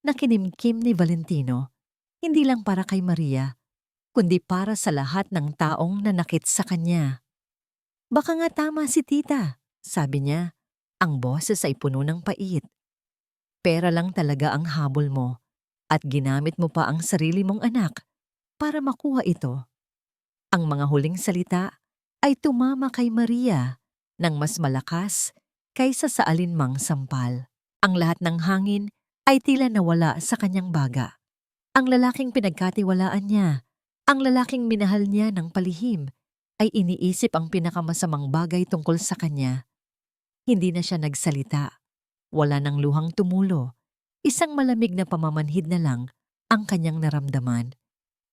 na kinimkim ni Valentino, hindi lang para kay Maria, kundi para sa lahat ng taong nanakit sa kanya. Baka nga tama si tita, sabi niya. Ang boses ay puno ng pait. Pera lang talaga ang habol mo at ginamit mo pa ang sarili mong anak para makuha ito. Ang mga huling salita ay tumama kay Maria ng mas malakas kaysa sa alinmang sampal. Ang lahat ng hangin ay tila nawala sa kanyang baga. Ang lalaking pinagkatiwalaan niya, ang lalaking minahal niya ng palihim, ay iniisip ang pinakamasamang bagay tungkol sa kanya. Hindi na siya nagsalita. Wala nang luhang tumulo. Isang malamig na pamamanhid na lang ang kanyang naramdaman.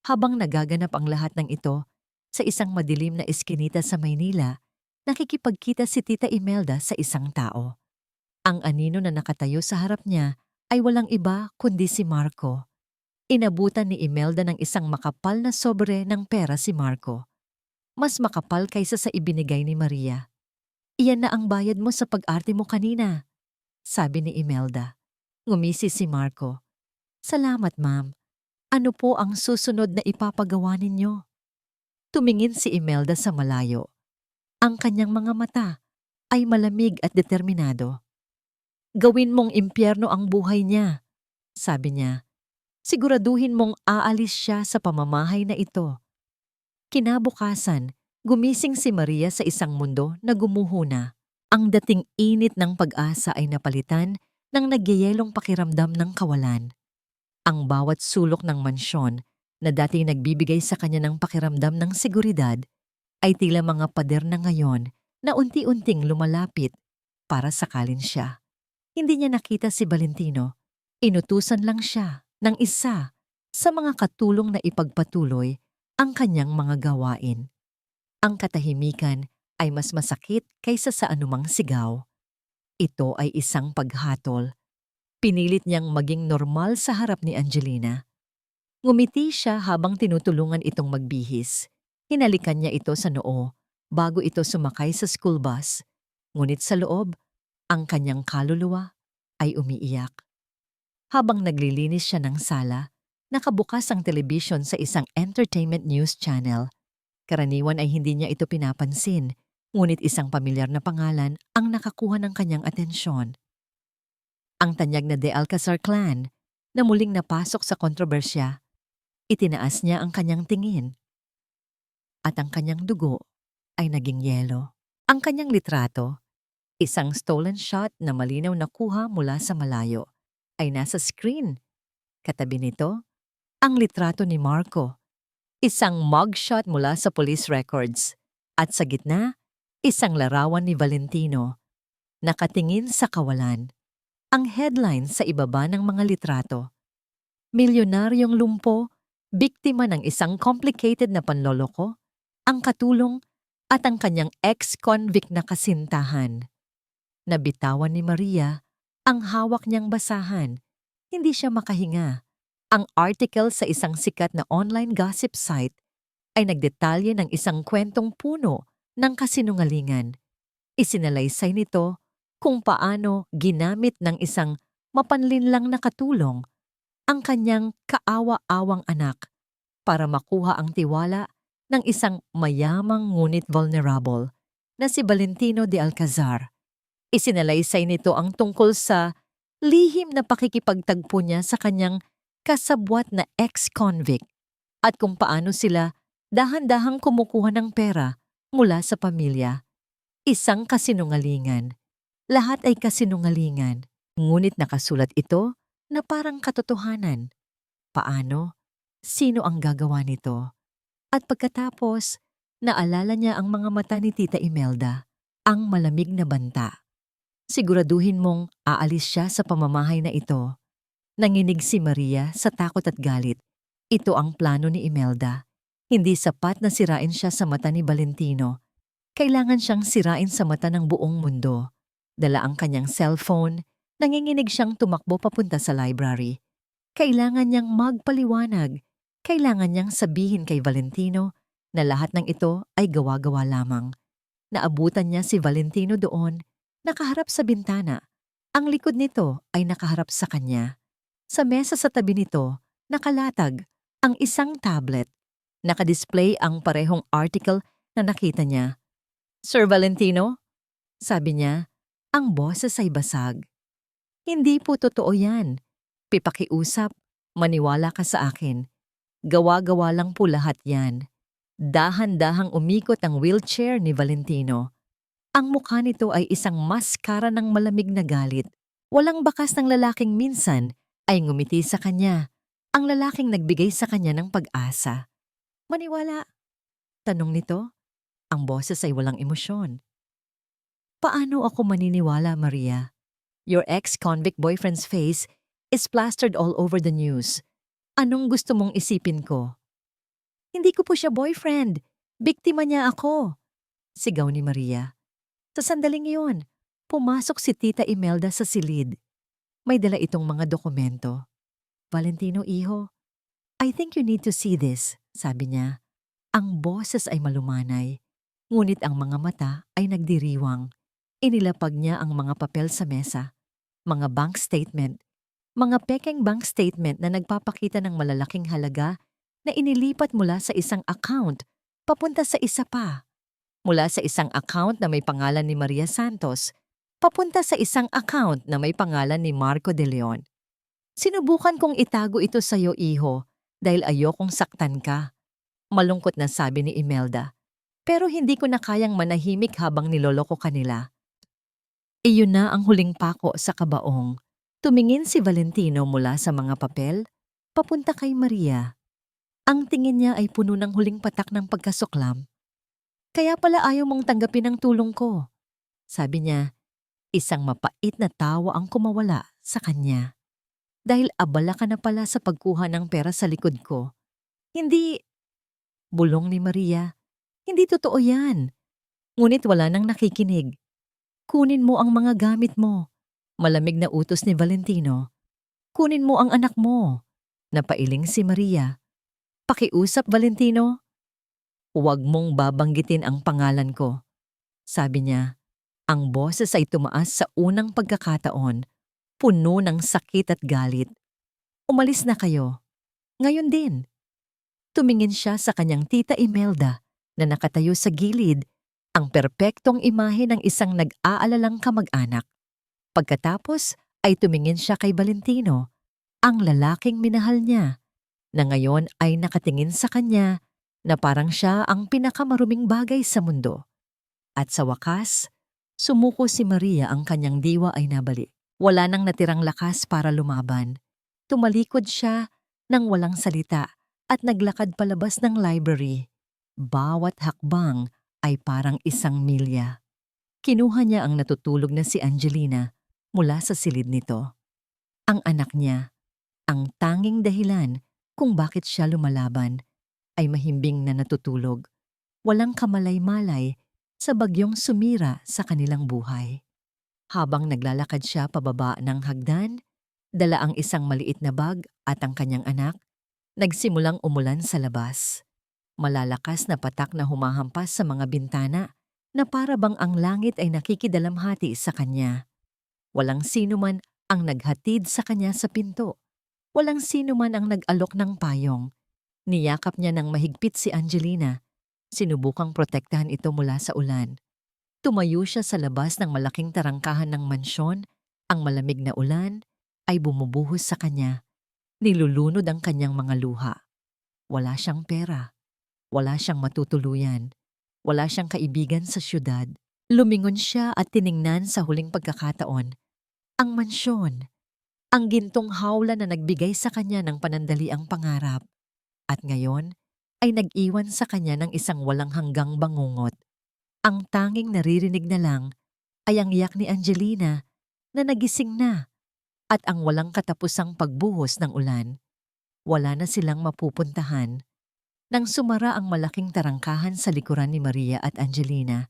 Habang nagaganap ang lahat ng ito, sa isang madilim na eskinita sa Maynila, nakikipagkita si Tita Imelda sa isang tao. Ang anino na nakatayo sa harap niya ay walang iba kundi si Marco. Inabutan ni Imelda ng isang makapal na sobre ng pera si Marco. Mas makapal kaysa sa ibinigay ni Maria. Iyan na ang bayad mo sa pag-arte mo kanina, sabi ni Imelda. Ngumisi si Marco. Salamat, ma'am. Ano po ang susunod na ipapagawa ninyo? Tumingin si Imelda sa malayo. Ang kanyang mga mata ay malamig at determinado. Gawin mong impyerno ang buhay niya, sabi niya. Siguraduhin mong aalis siya sa pamamahay na ito. Kinabukasan, gumising si Maria sa isang mundo na gumuhuna. Ang dating init ng pag-asa ay napalitan ng nagyayelong pakiramdam ng kawalan. Ang bawat sulok ng mansyon na dati nagbibigay sa kanya ng pakiramdam ng seguridad ay tila mga pader na ngayon na unti-unting lumalapit para sakalin siya. Hindi niya nakita si Valentino. Inutusan lang siya ng isa sa mga katulong na ipagpatuloy ang kanyang mga gawain. Ang katahimikan ay mas masakit kaysa sa anumang sigaw. Ito ay isang paghatol. Pinilit niyang maging normal sa harap ni Angelina. Ngumiti siya habang tinutulungan itong magbihis. Hinalikan niya ito sa noo bago ito sumakay sa school bus. Ngunit sa loob, ang kanyang kaluluwa ay umiiyak. Habang naglilinis siya ng sala, nakabukas ang telebisyon sa isang entertainment news channel. Karaniwan ay hindi niya ito pinapansin, ngunit isang pamilyar na pangalan ang nakakuha ng kanyang atensyon. Ang tanyag na De Alcazar clan na muling napasok sa kontrobersya. Itinaas niya ang kanyang tingin. At ang kanyang dugo ay naging yelo. Ang kanyang litrato, isang stolen shot na malinaw na kuha mula sa malayo, ay nasa screen. Katabi nito, ang litrato ni Marco, isang mugshot mula sa police records. At sa gitna, isang larawan ni Valentino, nakatingin sa kawalan. Ang headline sa ibaba ng mga litrato, Milyonaryong lumpo, biktima ng isang complicated na panloloko, ang katulong at ang kanyang ex-convict na kasintahan. Nabitawan ni Maria ang hawak niyang basahan. Hindi siya makahinga. Ang article sa isang sikat na online gossip site ay nagdetalye ng isang kwentong puno ng kasinungalingan. Isinalaysay nito kung paano ginamit ng isang mapanlinlang na katulong ang kanyang kaawa-awang anak para makuha ang tiwala ng isang mayamang ngunit vulnerable na si Valentino de Alcazar. Isinalaysay nito ang tungkol sa lihim na pakikipagtagpo niya sa kanyang kasabwat na ex-convict at kung paano sila dahan-dahang kumukuha ng pera mula sa pamilya. Isang kasinungalingan. Lahat ay kasinungalingan. Ngunit nakasulat ito na parang katotohanan. Paano? Sino ang gagawa nito? At pagkatapos, Naalala niya ang mga mata ni Tita Imelda, ang malamig na banta. Siguraduhin mong aalis siya sa pamamahay na ito. Nanginig si Maria sa takot at galit. Ito ang plano ni Imelda. Hindi sapat na sirain siya sa mata ni Valentino. Kailangan siyang sirain sa mata ng buong mundo. Dala ang kanyang cellphone, nanginginig siyang tumakbo papunta sa library. Kailangan niyang magpaliwanag. Kailangan niyang sabihin kay Valentino na lahat ng ito ay gawa-gawa lamang. Naabutan niya si Valentino doon, nakaharap sa bintana. Ang likod nito ay nakaharap sa kanya. Sa mesa sa tabi nito, nakalatag ang isang tablet. Nakadisplay ang parehong article na nakita niya. "Sir Valentino?" sabi niya, ang boses ay basag. "Hindi po totoo yan. Pipakiusap, maniwala ka sa akin. Gawa-gawa lang po lahat yan." Dahan-dahang umikot ang wheelchair ni Valentino. Ang mukha nito ay isang maskara ng malamig na galit. Walang bakas ng lalaking minsan ay ngumiti sa kanya. Ang lalaking nagbigay sa kanya ng pag-asa. "Maniwala?" tanong nito. Ang boses ay walang emosyon. "Paano ako maniniwala, Maria? Your ex-convict boyfriend's face is plastered all over the news. Anong gusto mong isipin ko?" "Hindi ko po siya boyfriend. Biktima niya ako," sigaw ni Maria. Sa sandaling iyon, pumasok si Tita Imelda sa silid. May dala itong mga dokumento. "Valentino, iho, I think you need to see this," sabi niya. Ang boses ay malumanay, ngunit ang mga mata ay nagdiriwang. Inilapag niya ang mga papel sa mesa. Mga bank statement. Mga pekeng bank statement na nagpapakita ng malalaking halaga na inilipat mula sa isang account papunta sa isa pa. Mula sa isang account na may pangalan ni Maria Santos, papunta sa isang account na may pangalan ni Marco De Leon. "Sinubukan kong itago ito sa iyo, iho, dahil ayokong saktan ka," malungkot na sabi ni Imelda. "Pero hindi ko na kayang manahimik habang niloloko kanila." Iyon na ang huling pako sa kabaong. Tumingin si Valentino mula sa mga papel, papunta kay Maria. Ang tingin niya ay puno ng huling patak ng pagkasuklam. "Kaya pala ayaw mong tanggapin ang tulong ko," sabi niya. Isang mapait na tawa ang kumawala sa kanya. "Dahil abala ka na pala sa pagkuha ng pera sa likod ko." "Hindi," bulong ni Maria. "Hindi totoo yan." Ngunit wala nang nakikinig. "Kunin mo ang mga gamit mo," malamig na utos ni Valentino. "Kunin mo ang anak mo." Napailing si Maria. "Pakiusap, Valentino." "Huwag mong babanggitin ang pangalan ko," sabi niya. Ang boses ay tumaas sa unang pagkakataon, puno ng sakit at galit. "Umalis na kayo. Ngayon din." Tumingin siya sa kanyang Tita Imelda na nakatayo sa gilid, ang perpektong imahe ng isang nag-aalalang kamag-anak. Pagkatapos ay tumingin siya kay Valentino, ang lalaking minahal niya, na ngayon ay nakatingin sa kanya na parang siya ang pinakamaruming bagay sa mundo. At sa wakas, sumuko si Maria, ang kanyang diwa ay nabalik. Wala nang natirang lakas para lumaban. Tumalikod siya nang walang salita at naglakad palabas ng library. Bawat hakbang ay parang isang milya. Kinuha niya ang natutulog na si Angelina mula sa silid nito. Ang anak niya, ang tanging dahilan kung bakit siya lumalaban, ay mahimbing na natutulog. Walang kamalay-malay sa bagyong sumira sa kanilang buhay. Habang naglalakad siya pababa ng hagdan, dala ang isang maliit na bag at ang kanyang anak, nagsimulang umulan sa labas. Malalakas na patak na humahampas sa mga bintana na para bang ang langit ay nakikidalamhati sa kanya. Walang sino man ang naghatid sa kanya sa pinto. Walang sino man ang nag-alok ng payong. Niyakap niya ng mahigpit si Angelina. Sinubukang protektahan ito mula sa ulan. Tumayo siya sa labas ng malaking tarangkahan ng mansyon. Ang malamig na ulan ay bumubuhos sa kanya. Nilulunod ang kanyang mga luha. Wala siyang pera. Wala siyang matutuluyan. Wala siyang kaibigan sa syudad. Lumingon siya at tiningnan sa huling pagkakataon. Ang mansyon. Ang gintong hawla na nagbigay sa kanya ng panandaliang pangarap. At ngayon, ay nag-iwan sa kanya ng isang walang hanggang bangungot. Ang tanging naririnig na lang ay ang iyak ni Angelina na nagising na at ang walang katapusang pagbuhos ng ulan. Wala na silang mapupuntahan. Nang sumara ang malaking tarangkahan sa likuran ni Maria at Angelina,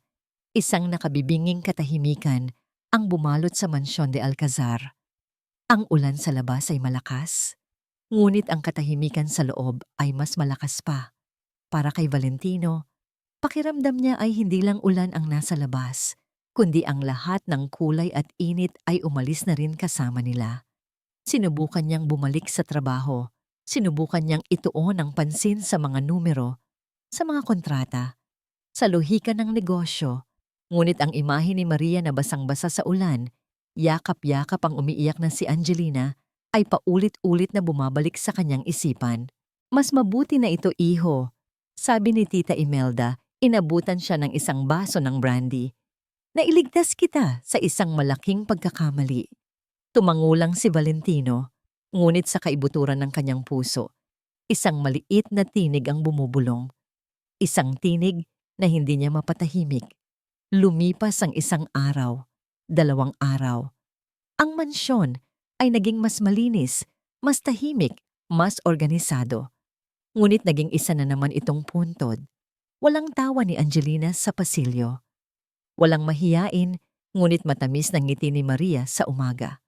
isang nakabibinging katahimikan ang bumalot sa mansyon de Alcazar. Ang ulan sa labas ay malakas, ngunit ang katahimikan sa loob ay mas malakas pa. Para kay Valentino, pakiramdam niya ay hindi lang ulan ang nasa labas, kundi ang lahat ng kulay at init ay umalis na rin kasama nila. Sinubukan niyang bumalik sa trabaho, sinubukan niyang ituon ang pansin sa mga numero, sa mga kontrata, sa lohika ng negosyo, ngunit ang imahe ni Maria na basang-basa sa ulan, yakap-yakap ang umiiyak na si Angelina, ay paulit-ulit na bumabalik sa kanyang isipan. Mas mabuti na ito, iho, sabi ni Tita Imelda, inabutan siya ng isang baso ng brandy. Nailigtas kita sa isang malaking pagkakamali. Tumangulang si Valentino, ngunit sa kaibuturan ng kanyang puso, isang maliit na tinig ang bumubulong. Isang tinig na hindi niya mapatahimik. Lumipas ang isang araw, 2 araw. Ang mansyon ay naging mas malinis, mas tahimik, mas organisado. Ngunit naging isa na naman itong puntod. Walang tawa ni Angelina sa pasilyo. Walang mahiyain, ngunit matamis ng ngiti ni Maria sa umaga.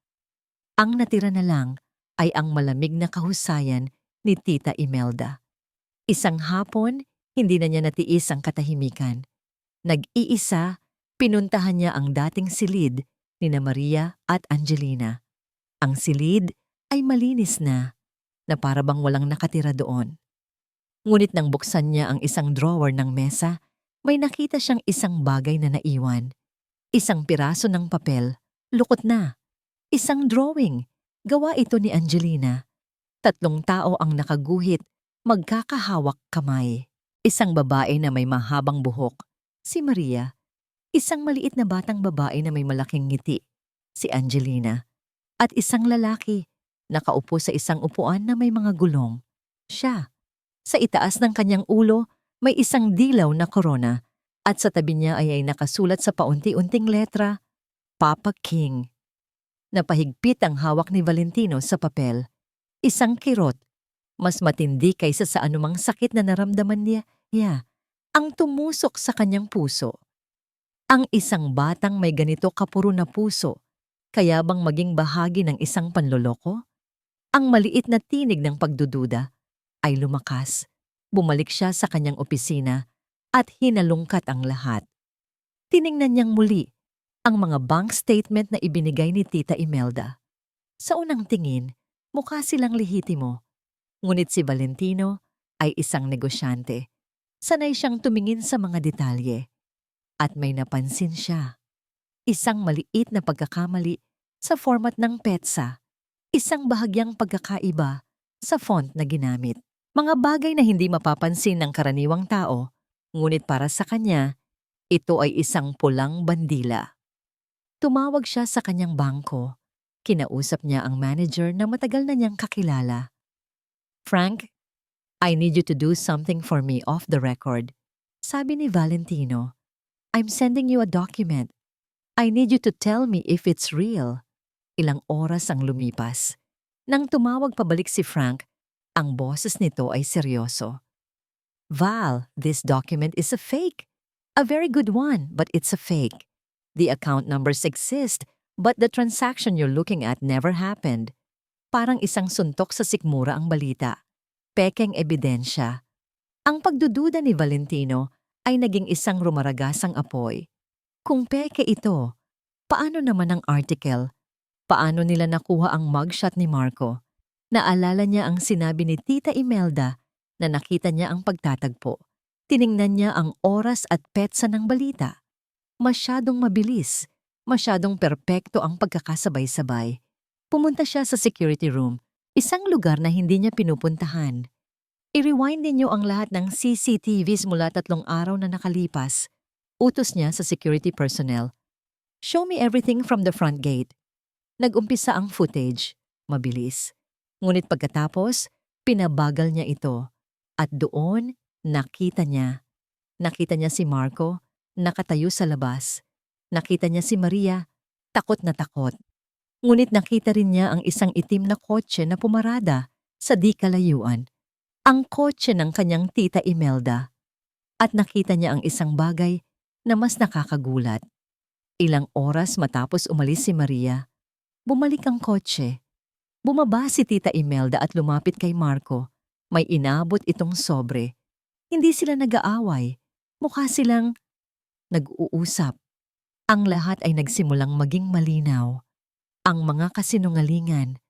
Ang natira na lang ay ang malamig na kahusayan ni Tita Imelda. Isang hapon, hindi na niya natiis ang katahimikan. Nag-iisa, pinuntahan niya ang dating silid ni Maria at Angelina. Ang silid ay malinis na para bang walang nakatira doon. Ngunit nang buksan niya ang isang drawer ng mesa, may nakita siyang isang bagay na naiwan. Isang piraso ng papel, lukot na. Isang drawing, gawa ito ni Angelina. 3 tao ang nakaguhit, magkakahawak kamay. Isang babae na may mahabang buhok, si Maria. Isang maliit na batang babae na may malaking ngiti, si Angelina. At isang lalaki, nakaupo sa isang upuan na may mga gulong, siya. Sa itaas ng kanyang ulo, may isang dilaw na korona at sa tabi niya ay nakasulat sa paunti-unting letra, Papa King. Napahigpit ang hawak ni Valentino sa papel. Isang kirot, mas matindi kaysa sa anumang sakit na naramdaman niya, ang tumusok sa kanyang puso. Ang isang batang may ganito kapuro na puso, kaya bang maging bahagi ng isang panloloko? Ang maliit na tinig ng pagdududa ay lumakas. Bumalik siya sa kanyang opisina at hinalungkat ang lahat. Tiningnan niyang muli ang mga bank statement na ibinigay ni Tita Imelda. Sa unang tingin, mukha silang lehitimo. Ngunit si Valentino ay isang negosyante. Sanay siyang tumingin sa mga detalye. At may napansin siya. Isang maliit na pagkakamali sa format ng petsa. Isang bahagyang pagkakaiba sa font na ginamit. Mga bagay na hindi mapapansin ng karaniwang tao, ngunit para sa kanya, ito ay isang pulang bandila. Tumawag siya sa kanyang bangko. Kinausap niya ang manager na matagal na niyang kakilala. Frank, I need you to do something for me off the record. Sabi ni Valentino, I'm sending you a document. I need you to tell me if it's real. Ilang oras ang lumipas. Nang tumawag pabalik si Frank, ang boses nito ay seryoso. Val, this document is a fake. A very good one, but it's a fake. The account numbers exist, but the transaction you're looking at never happened. Parang isang suntok sa sikmura ang balita. Pekeng ebidensya. Ang pagdududa ni Valentino ay naging isang rumaragasang apoy. Kung peke ito, paano naman ang article? Paano nila nakuha ang mugshot ni Marco? Naalala niya ang sinabi ni Tita Imelda na nakita niya ang pagtatagpo. Tiningnan niya ang oras at petsa ng balita. Masyadong mabilis, masyadong perpekto ang pagkakasabay-sabay. Pumunta siya sa security room, isang lugar na hindi niya pinupuntahan. I-rewind ninyo ang lahat ng CCTVs mula 3 araw na nakalipas. Utos niya sa security personnel. Show me everything from the front gate. Nag-umpisa ang footage. Mabilis. Ngunit pagkatapos, pinabagal niya ito. At doon, Nakita niya. Nakita niya si Marco, nakatayo sa labas. Nakita niya si Maria, takot na takot. Ngunit nakita rin niya ang isang itim na kotse na pumarada sa di kalayuan. Ang kotse ng kanyang tita Imelda. At nakita niya ang isang bagay na mas nakakagulat. Ilang oras matapos umalis si Maria, bumalik ang kotse. Bumaba si tita Imelda at lumapit kay Marco. May inabot itong sobre. Hindi sila nag-aaway. Mukha silang nag-uusap. Ang lahat ay nagsimulang maging malinaw. Ang mga kasinungalingan,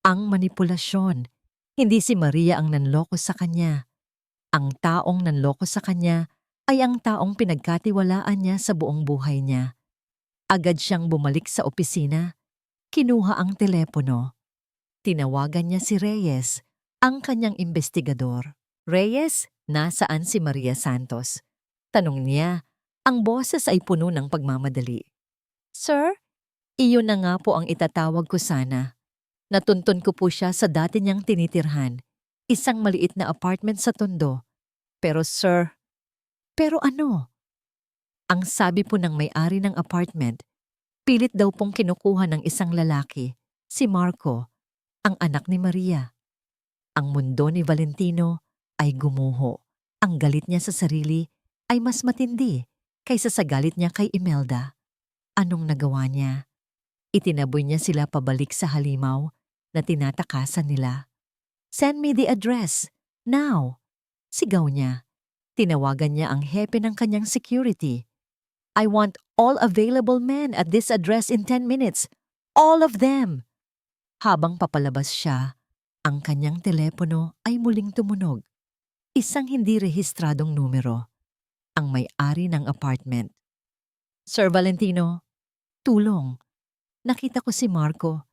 ang manipulasyon. Hindi si Maria ang nanloko sa kanya. Ang taong nanloko sa kanya ay ang taong pinagkatiwalaan niya sa buong buhay niya. Agad siyang bumalik sa opisina. Kinuha ang telepono. Tinawagan niya si Reyes, ang kanyang investigador. Reyes, nasaan si Maria Santos? Tanong niya. Ang boses ay puno ng pagmamadali. Sir, iyon na nga po ang itatawag ko sana. Natuntun ko po siya sa dati niyang tinitirhan. Isang maliit na apartment sa Tondo. Pero sir, pero ano? Ang sabi po ng may-ari ng apartment, pilit daw pong kinukuha ng isang lalaki, si Marco, ang anak ni Maria. Ang mundo ni Valentino ay gumuho. Ang galit niya sa sarili ay mas matindi kaysa sa galit niya kay Imelda. Anong nagawa niya? Itinaboy niya sila pabalik sa halimaw na tinatakasan nila. Send me the address, now! Sigaw niya. Tinawagan niya ang hepe ng kanyang security. I want all available men at this address in 10 minutes. All of them! Habang papalabas siya, ang kanyang telepono ay muling tumunog. Isang hindi rehistradong numero. Ang may-ari ng apartment. Sir Valentino, tulong. Nakita ko si Marco.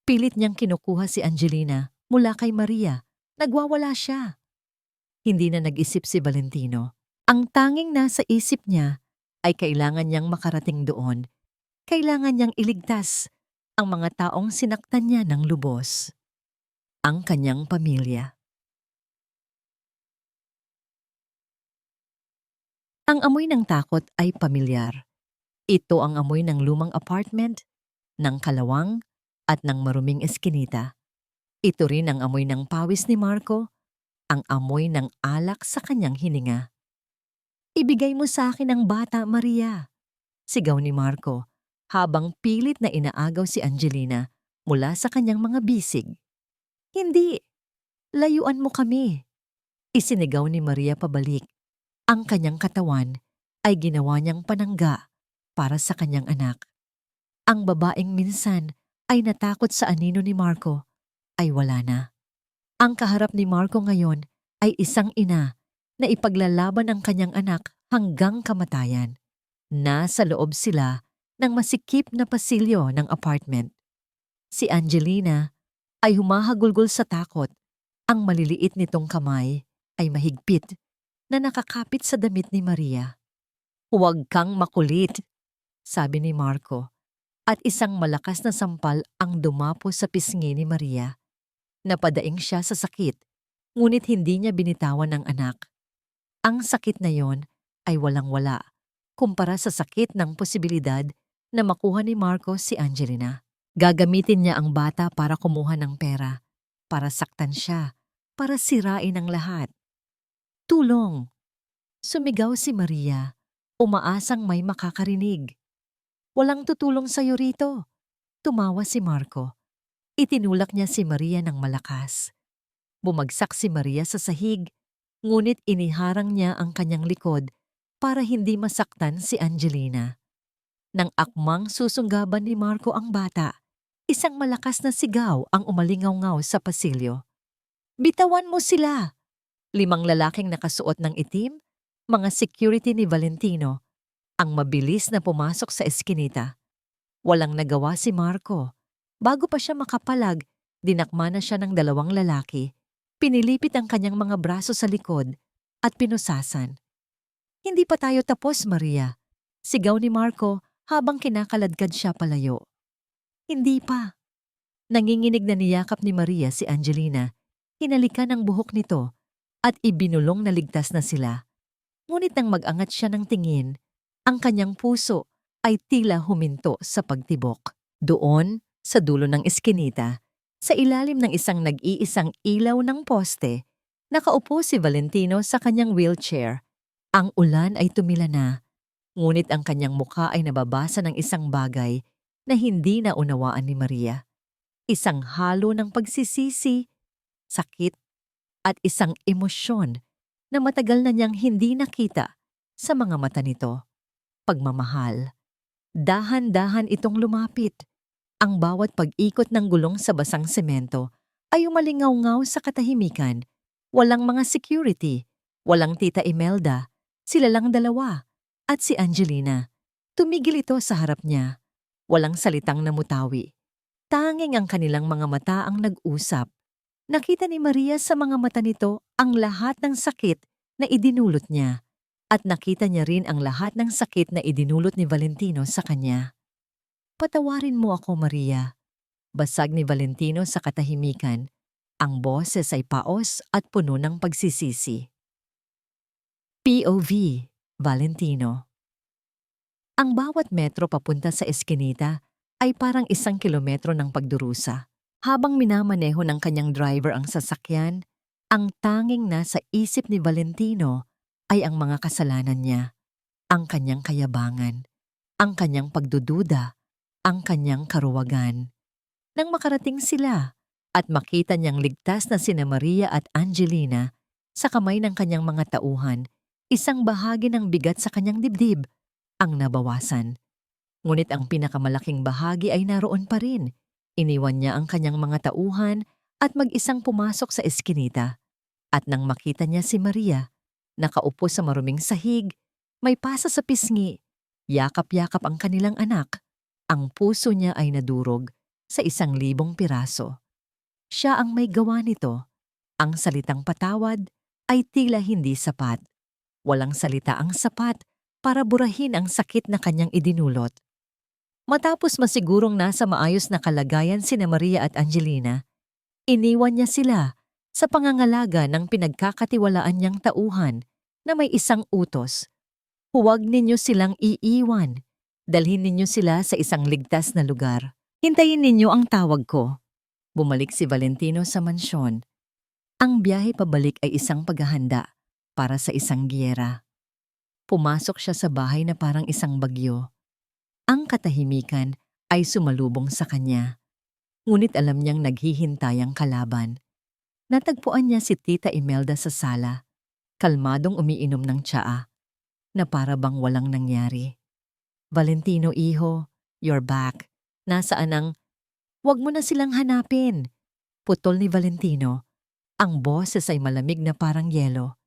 Pilit niyang kinukuha si Angelina mula kay Maria. Nagwawala siya. Hindi na nag-isip si Valentino. Ang tanging nasa isip niya ay kailangan niyang makarating doon. Kailangan niyang iligtas ang mga taong sinaktan niya ng lubos. Ang kanyang pamilya. Ang amoy ng takot ay pamilyar. Ito ang amoy ng lumang apartment, ng kalawang, at ng maruming eskinita. Ito rin ang amoy ng pawis ni Marco, ang amoy ng alak sa kanyang hininga. Ibigay mo sa akin ang bata, Maria, sigaw ni Marco, habang pilit na inaagaw si Angelina mula sa kanyang mga bisig. Hindi, layuan mo kami. Isinigaw ni Maria pabalik. Ang kanyang katawan ay ginawa niyang panangga para sa kanyang anak. Ang babaeng minsan ay natakot sa anino ni Marco ay wala na. Ang kaharap ni Marco ngayon ay isang ina na ipaglalaban ang kanyang anak hanggang kamatayan. Nasa loob sila ng masikip na pasilyo ng apartment. Si Angelina ay humahagulgol sa takot. Ang maliliit nitong kamay ay mahigpit na nakakapit sa damit ni Maria. Huwag kang makulit, sabi ni Marco, at isang malakas na sampal ang dumapo sa pisngi ni Maria. Napadaing siya sa sakit, ngunit hindi niya binitawan ang anak. Ang sakit na yon ay walang-wala kumpara sa sakit ng posibilidad na makuha ni Marco si Angelina. Gagamitin niya ang bata para kumuha ng pera, para saktan siya, para sirain ang lahat. Tulong! Sumigaw si Maria, umaasang may makakarinig. Walang tutulong sa'yo rito. Tumawa si Marco. Itinulak niya si Maria ng malakas. Bumagsak si Maria sa sahig, ngunit iniharang niya ang kanyang likod para hindi masaktan si Angelina. Nang akmang susunggaban ni Marco ang bata, isang malakas na sigaw ang umalingaw-ngaw sa pasilyo. Bitawan mo sila! 5 lalaking nakasuot ng itim, mga security ni Valentino, ang mabilis na pumasok sa eskinita. Walang nagawa si Marco. Bago pa siya makapalag, dinakma na siya ng 2 lalaki. Pinilipit ang kanyang mga braso sa likod at pinusasan. Hindi pa tayo tapos, Maria. Sigaw ni Marco habang kinakaladkad siya palayo. Hindi pa. Nanginginig na niyakap ni Maria si Angelina. Hinalikan ang buhok nito at ibinulong na ligtas na sila. Ngunit nang mag-angat siya ng tingin, ang kanyang puso ay tila huminto sa pagtibok. Doon, sa dulo ng eskinita, sa ilalim ng isang nag-iisang ilaw ng poste, nakaupo si Valentino sa kanyang wheelchair. Ang ulan ay tumila na, ngunit ang kanyang mukha ay nababasa ng isang bagay na hindi naunawaan ni Maria. Isang halo ng pagsisisi, sakit, at isang emosyon na matagal na niyang hindi nakita sa mga mata nito. Pagmamahal. Dahan-dahan itong lumapit. Ang bawat pag-ikot ng gulong sa basang semento ay umalingaw-ngaw sa katahimikan. Walang mga security, walang Tita Imelda, sila lang dalawa, at si Angelina. Tumigil ito sa harap niya. Walang salitang namutawi. Tanging ang kanilang mga mata ang nag-usap. Nakita ni Maria sa mga mata nito ang lahat ng sakit na idinulot niya. At nakita niya rin ang lahat ng sakit na idinulot ni Valentino sa kanya. Patawarin mo ako, Maria. Basag ni Valentino sa katahimikan. Ang boses ay paos at puno ng pagsisisi. POV, Valentino. Ang bawat metro papunta sa eskinita ay parang 1 kilometro ng pagdurusa. Habang minamaneho ng kanyang driver ang sasakyan, ang tanging nasa isip ni Valentino ay ang mga kasalanan niya, ang kanyang kayabangan, ang kanyang pagdududa, ang kanyang karuwagan. Nang makarating sila at makita niyang ligtas na sina Maria at Angelina sa kamay ng kanyang mga tauhan, isang bahagi ng bigat sa kanyang dibdib ang nabawasan. Ngunit ang pinakamalaking bahagi ay naroon pa rin. Iniwan niya ang kanyang mga tauhan at mag-isang pumasok sa eskinita. At nang makita niya si Maria, nakaupo sa maruming sahig, may pasa sa pisngi, yakap-yakap ang kanilang anak. Ang puso niya ay nadurog sa 1,000 piraso. Siya ang may gawa nito. Ang salitang patawad ay tila hindi sapat. Walang salita ang sapat para burahin ang sakit na kanyang idinulot. Matapos masigurong nasa maayos na kalagayan sina Maria at Angelina, iniwan niya sila sa pangangalaga ng pinagkakatiwalaan niyang tauhan na may isang utos. Huwag ninyo silang iiwan. Dalhin ninyo sila sa isang ligtas na lugar. Hintayin ninyo ang tawag ko. Bumalik si Valentino sa mansyon. Ang biyahe pabalik ay isang paghahanda para sa isang giyera. Pumasok siya sa bahay na parang isang bagyo. Ang katahimikan ay sumalubong sa kanya. Ngunit alam niyang naghihintay ang kalaban. Natagpuan niya si Tita Imelda sa sala, kalmadong umiinom ng tsaa, na para bang walang nangyari. Valentino, iho, you're back. Nasaan ang... Huwag mo na silang hanapin. Putol ni Valentino. Ang boses ay malamig na parang yelo.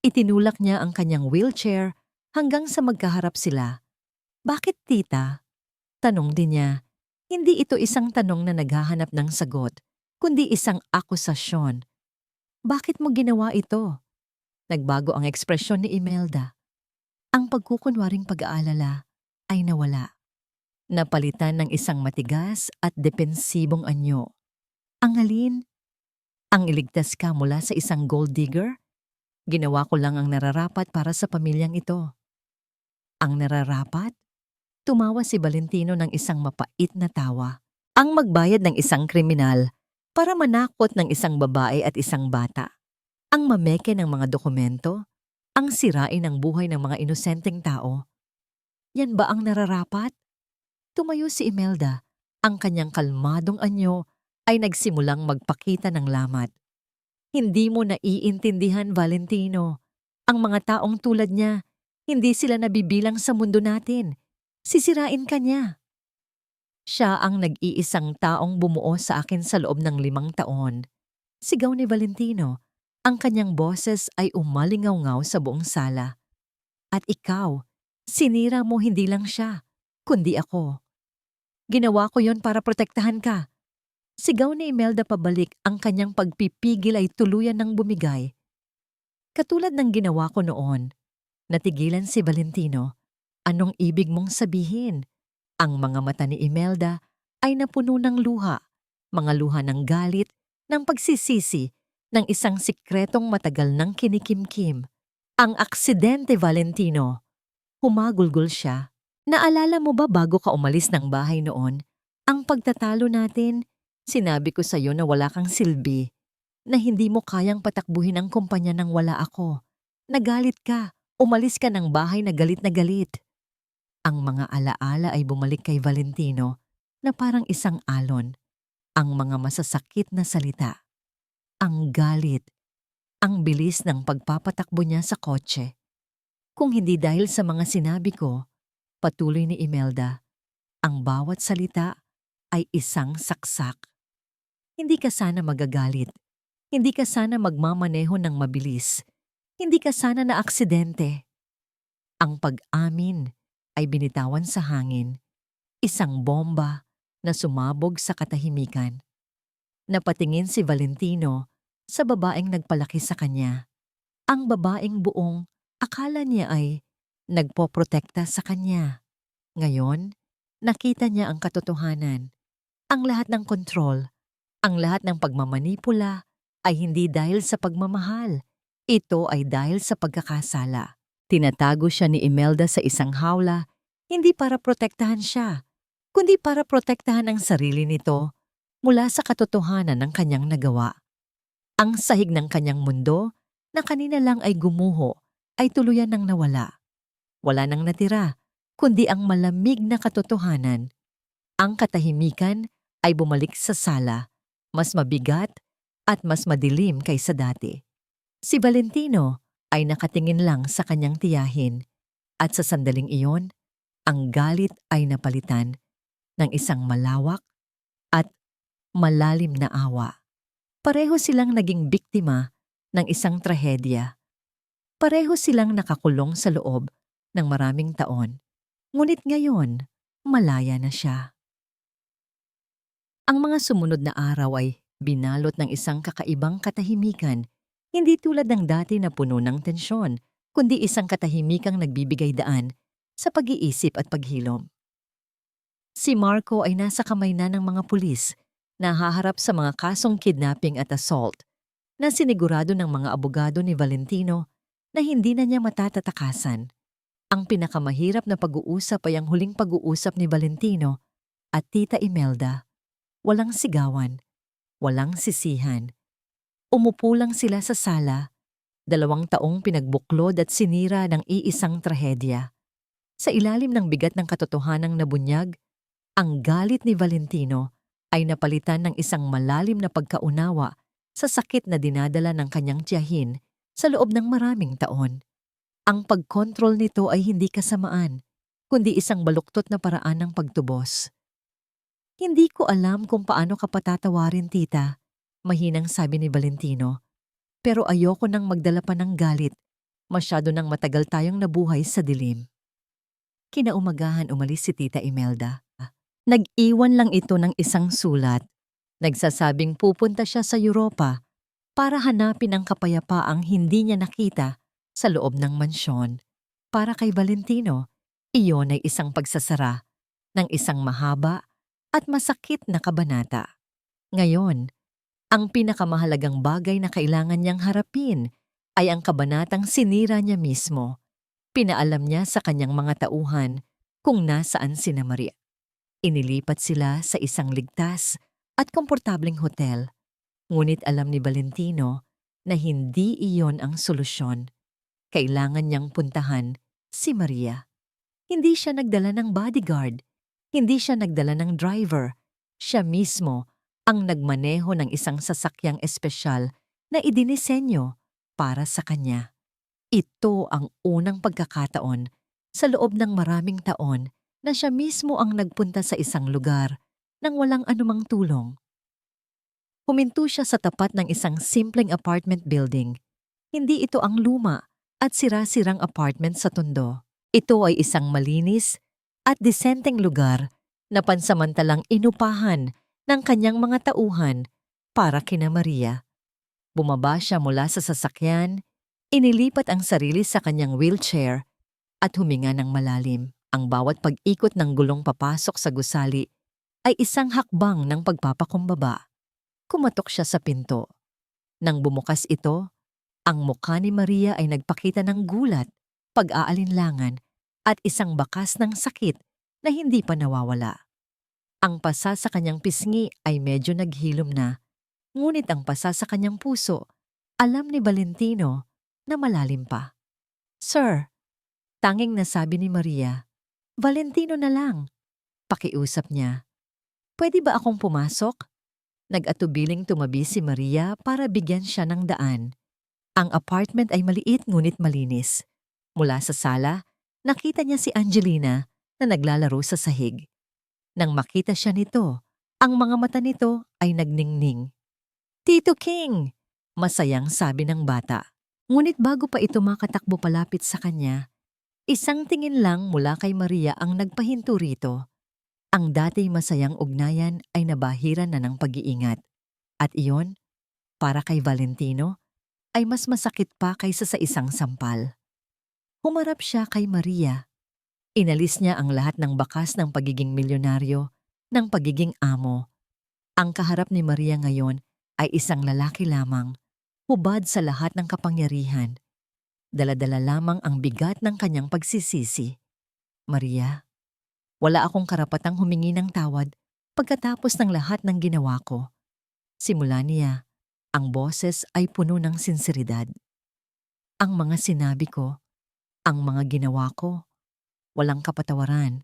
Itinulak niya ang kanyang wheelchair hanggang sa magkaharap sila. Bakit, tita? Tanong din niya. Hindi ito isang tanong na naghahanap ng sagot, kundi isang akusasyon. Bakit mo ginawa ito? Nagbago ang ekspresyon ni Imelda. Ang pagkukunwaring pag-aalala ay nawala. Napalitan ng isang matigas at depensibong anyo. Ang alin? Ang iligtas ka mula sa isang gold digger? Ginawa ko lang ang nararapat para sa pamilyang ito. Ang nararapat? Tumawa si Valentino ng isang mapait na tawa. Ang magbayad ng isang kriminal para manakot ng isang babae at isang bata. Ang mameke ng mga dokumento. Ang sirain ng buhay ng mga inosenteng tao. Yan ba ang nararapat? Tumayo si Imelda. Ang kanyang kalmadong anyo ay nagsimulang magpakita ng lamat. Hindi mo naiintindihan, Valentino. Ang mga taong tulad niya, hindi sila nabibilang sa mundo natin. Sisirain ka niya. Siya ang nag-iisang taong bumuo sa akin sa loob ng 5 taon. Sigaw ni Valentino. Ang kanyang boses ay umalingaw-ngaw sa buong sala. At ikaw, sinira mo hindi lang siya, kundi ako. Ginawa ko yon para protektahan ka. Sigaw ni Imelda pabalik, ang kanyang pagpipigil ay tuluyan ng bumigay. Katulad ng ginawa ko noon, natigilan si Valentino. Anong ibig mong sabihin? Ang mga mata ni Imelda ay napuno ng luha, mga luha ng galit, ng pagsisisi, ng isang sikretong matagal nang kinikimkim. Ang aksidente, Valentino. Humagulgol siya. Naalala mo ba bago ka umalis ng bahay noon? Ang pagtatalo natin, sinabi ko sa'yo na wala kang silbi, na hindi mo kayang patakbuhin ang kumpanya nang wala ako. Nagalit ka, umalis ka ng bahay na galit na galit. Ang mga alaala ay bumalik kay Valentino na parang isang alon. Ang mga masasakit na salita, ang galit, ang bilis ng pagpapatakbo niya sa kotse. Kung hindi dahil sa mga sinabi ko, patuloy ni Imelda, ang bawat salita ay isang saksak. Hindi ka sana magagalit. Hindi ka sana magmamaneho ng mabilis. Hindi ka sana na aksidente. Ang pag-amin ay binitawan sa hangin. Isang bomba na sumabog sa katahimikan. Napatingin si Valentino sa babaeng nagpalaki sa kanya. Ang babaeng buong akala niya ay nagpoprotekta sa kanya. Ngayon, nakita niya ang katotohanan. Ang lahat ng kontrol, ang lahat ng pagmamanipula ay hindi dahil sa pagmamahal. Ito ay dahil sa pagkakasala. Tinatago siya ni Imelda sa isang hawla, hindi para protektahan siya, kundi para protektahan ang sarili nito mula sa katotohanan ng kanyang nagawa. Ang sahig ng kanyang mundo na kanina lang ay gumuho ay tuluyan nang nawala. Wala nang natira, kundi ang malamig na katotohanan. Ang katahimikan ay bumalik sa sala, mas mabigat at mas madilim kaysa dati. Si Valentino ay nakatingin lang sa kanyang tiyahin at sa sandaling iyon, ang galit ay napalitan ng isang malawak at malalim na awa. Pareho silang naging biktima ng isang trahedya. Pareho silang nakakulong sa loob ng maraming taon. Ngunit ngayon, malaya na siya. Ang mga sumunod na araw ay binalot ng isang kakaibang katahimikan, hindi tulad ng dati na puno ng tensyon, kundi isang katahimikang nagbibigay daan sa pag-iisip at paghilom. Si Marco ay nasa kamay na ng mga pulis, nahaharap sa mga kasong kidnapping at assault, na sinigurado ng mga abogado ni Valentino na hindi na niya matatatakasan. Ang pinakamahirap na pag-uusap ay ang huling pag-uusap ni Valentino at Tita Imelda. Walang sigawan, walang sisihan. Umupo lang sila sa sala, 2 taong pinagbuklod at sinira ng iisang trahedya. Sa ilalim ng bigat ng katotohanang nabunyag, ang galit ni Valentino ay napalitan ng isang malalim na pagkaunawa sa sakit na dinadala ng kanyang tiyahin sa loob ng maraming taon. Ang pagkontrol nito ay hindi kasamaan, kundi isang baluktot na paraan ng pagtubos. Hindi ko alam kung paano ka patatawarin, tita, mahinang sabi ni Valentino. Pero ayoko nang magdala pa ng galit. Masyado nang matagal tayong nabuhay sa dilim. Kinaumagahan umalis si Tita Imelda. Nag-iwan lang ito ng isang sulat. Nagsasabing pupunta siya sa Europa para hanapin ang kapayapaang hindi niya nakita sa loob ng mansyon. Para kay Valentino, iyon ay isang pagsasara ng isang mahaba at masakit na kabanata. Ngayon, ang pinakamahalagang bagay na kailangan niyang harapin ay ang kabanatang sinira niya mismo. Pinaalam niya sa kanyang mga tauhan kung nasaan sina Maria. Inilipat sila sa isang ligtas at komportableng hotel. Ngunit alam ni Valentino na hindi iyon ang solusyon. Kailangan niyang puntahan si Maria. Hindi siya nagdala ng bodyguard. Hindi siya nagdala ng driver. Siya mismo ang nagmaneho ng isang sasakyang espesyal na idinisenyo para sa kanya. Ito ang unang pagkakataon sa loob ng maraming taon na siya mismo ang nagpunta sa isang lugar nang walang anumang tulong. Huminto siya sa tapat ng isang simpleng apartment building. Hindi ito ang luma at sira-sirang apartment sa Tondo. Ito ay isang malinis at disenteng lugar na pansamantalang inupahan ng kanyang mga tauhan para kina Maria. Bumaba siya mula sa sasakyan, inilipat ang sarili sa kanyang wheelchair at huminga ng malalim. Ang bawat pag-ikot ng gulong papasok sa gusali ay isang hakbang ng pagpapakumbaba. Kumatok siya sa pinto. Nang bumukas ito, ang mukha ni Maria ay nagpakita ng gulat, pag-aalinlangan, at isang bakas ng sakit na hindi pa nawawala. Ang pasa sa kanyang pisngi ay medyo naghilom na, ngunit ang pasa sa kanyang puso, alam ni Valentino na malalim pa. "Sir," tanging nasabi ni Maria. "Valentino na lang." Pakiusap niya. "Pwede ba akong pumasok?" Nag-atubiling tumabi si Maria para bigyan siya ng daan. Ang apartment ay maliit ngunit malinis. Mula sa sala, nakita niya si Angelina na naglalaro sa sahig. Nang makita siya nito, ang mga mata nito ay nagningning. "Tito King!" Masayang sabi ng bata. Ngunit bago pa ito makatakbo palapit sa kanya, isang tingin lang mula kay Maria ang nagpahinto rito. Ang dati masayang ugnayan ay nabahiran na ng pag-iingat. At iyon, para kay Valentino, ay mas masakit pa kaysa sa isang sampal. Humarap siya kay Maria. Inalis niya ang lahat ng bakas ng pagiging milyonaryo, ng pagiging amo. Ang kaharap ni Maria ngayon ay isang lalaki lamang, hubad sa lahat ng kapangyarihan. Dala-dala lamang ang bigat ng kanyang pagsisisi. "Maria, wala akong karapatang humingi ng tawad pagkatapos ng lahat ng ginawa ko." Simula niya, ang boses ay puno ng sinseridad. "Ang mga sinabi ko, ang mga ginawa ko, walang kapatawaran.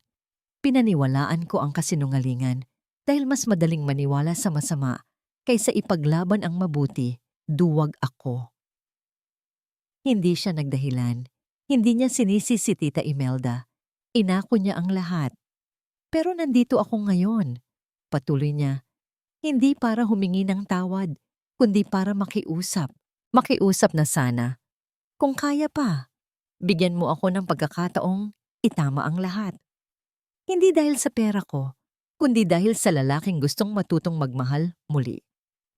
Pinaniwalaan ko ang kasinungalingan dahil mas madaling maniwala sa masama kaysa ipaglaban ang mabuti, duwag ako." Hindi siya nagdahilan. Hindi niya sinisi si Tita Imelda. Inako niya ang lahat. "Pero nandito ako ngayon," patuloy niya. "Hindi para humingi ng tawad, kundi para makiusap. Makiusap na sana. Kung kaya pa, bigyan mo ako ng pagkakataong itama ang lahat. Hindi dahil sa pera ko, kundi dahil sa lalaking gustong matutong magmahal muli.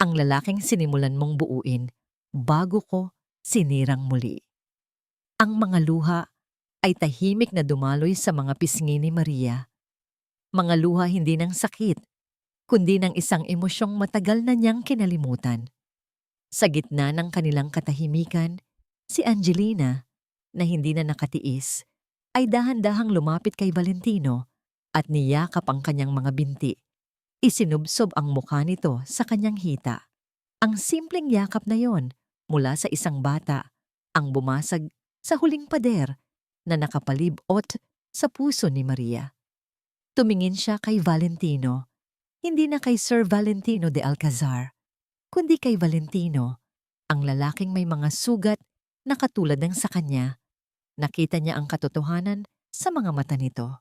Ang lalaking sinimulan mong buuin, bago ko sinirang muli." Ang mga luha ay tahimik na dumaloy sa mga pisngi ni Maria. Mga luha hindi ng sakit, kundi ng isang emosyong matagal na niyang kinalimutan. Sa gitna ng kanilang katahimikan, si Angelina, na hindi na nakatiis, ay dahan-dahang lumapit kay Valentino at niyakap ang kanyang mga binti. Isinubsob ang mukha nito sa kanyang hita. Ang simpleng yakap na yon mula sa isang bata ang bumasag sa huling pader na nakapalibot sa puso ni Maria. Tumingin siya kay Valentino, hindi na kay Sir Valentino de Alcazar, kundi kay Valentino, ang lalaking may mga sugat na katulad ng sa kanya. Nakita niya ang katotohanan sa mga mata nito.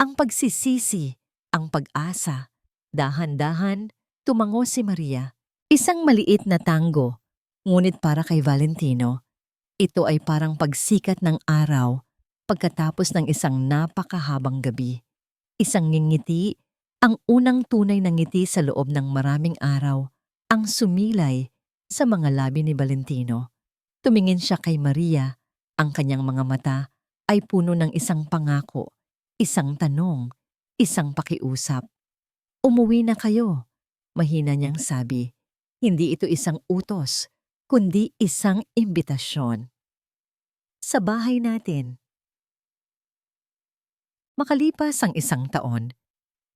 Ang pagsisisi, ang pag-asa, dahan-dahan tumango si Maria. Isang maliit na tango, ngunit para kay Valentino, ito ay parang pagsikat ng araw pagkatapos ng isang napakahabang gabi. Isang ngingiti, ang unang tunay na ngiti sa loob ng maraming araw, ang sumilay sa mga labi ni Valentino. Tumingin siya kay Maria, ang kanyang mga mata ay puno ng isang pangako, isang tanong, isang pakiusap. "Umuwi na kayo," mahina niyang sabi. Hindi ito isang utos, kundi isang imbitasyon. Sa bahay natin. Makalipas ang isang taon,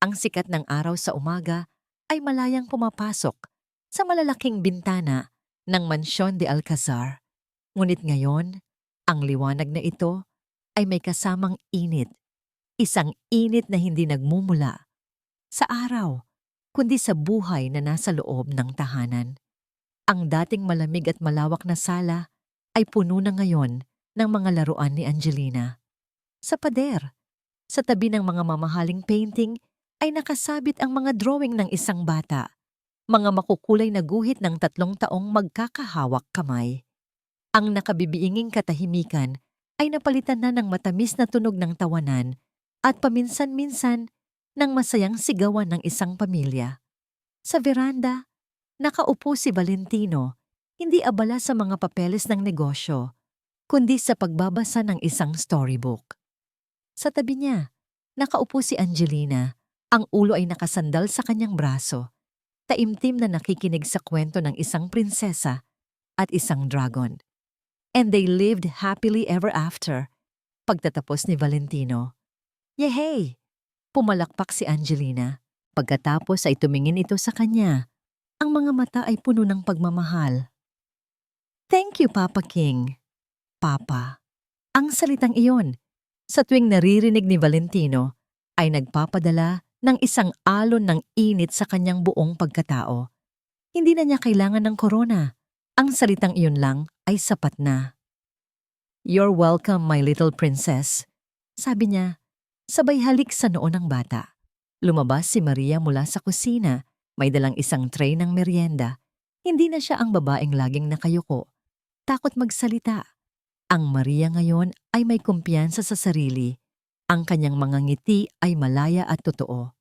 ang sikat ng araw sa umaga ay malayang pumapasok sa malalaking bintana ng Mansyon de Alcazar. Ngunit ngayon, ang liwanag na ito ay may kasamang init, isang init na hindi nagmumula sa araw, kundi sa buhay na nasa loob ng tahanan. Ang dating malamig at malawak na sala ay puno na ngayon ng mga laruan ni Angelina. Sa pader, sa tabi ng mga mamahaling painting, ay nakasabit ang mga drawing ng isang bata, mga makukulay na guhit ng 3 taong magkakahawak kamay. Ang nakabibiinging katahimikan ay napalitan na ng matamis na tunog ng tawanan at paminsan-minsan ng masayang sigawan ng isang pamilya. Sa veranda, nakaupo si Valentino, hindi abala sa mga papeles ng negosyo, kundi sa pagbabasa ng isang storybook. Sa tabi niya, nakaupo si Angelina, ang ulo ay nakasandal sa kanyang braso. taimtim na nakikinig sa kwento ng isang prinsesa at isang dragon. And they lived happily ever after. Pagtatapos ni Valentino, "Yehey!" Pumalakpak si Angelina. Pagkatapos ay tumingin ito sa kanya. Ang mga mata ay puno ng pagmamahal. "Thank you, Papa King." Papa. Ang salitang iyon, sa tuwing naririnig ni Valentino, ay nagpapadala ng isang alon ng init sa kanyang buong pagkatao. Hindi na niya kailangan ng korona. Ang salitang iyon lang ay sapat na. "You're welcome, my little princess," sabi niya, sabay halik sa noo ng bata. Lumabas si Maria mula sa kusina, may dalang isang tray ng merienda. Hindi na siya ang babaeng laging nakayuko, takot magsalita. Ang Maria ngayon ay may kumpiyansa sa sarili. Ang kanyang mga ngiti ay malaya at totoo.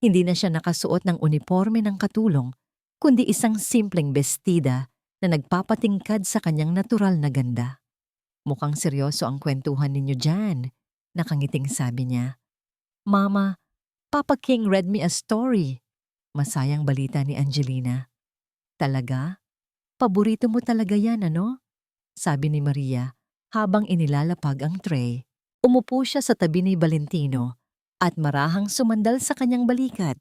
Hindi na siya nakasuot ng uniforme ng katulong, kundi isang simpleng bestida na nagpapatingkad sa kanyang natural na ganda. "Mukhang seryoso ang kwentuhan ninyo dyan," nakangiting sabi niya. "Mama, Papa King read me a story." Masayang balita ni Angelina. "Talaga? Paborito mo talaga yan, ano?" sabi ni Maria habang inilalapag ang tray. Umupo siya sa tabi ni Valentino at marahang sumandal sa kanyang balikat.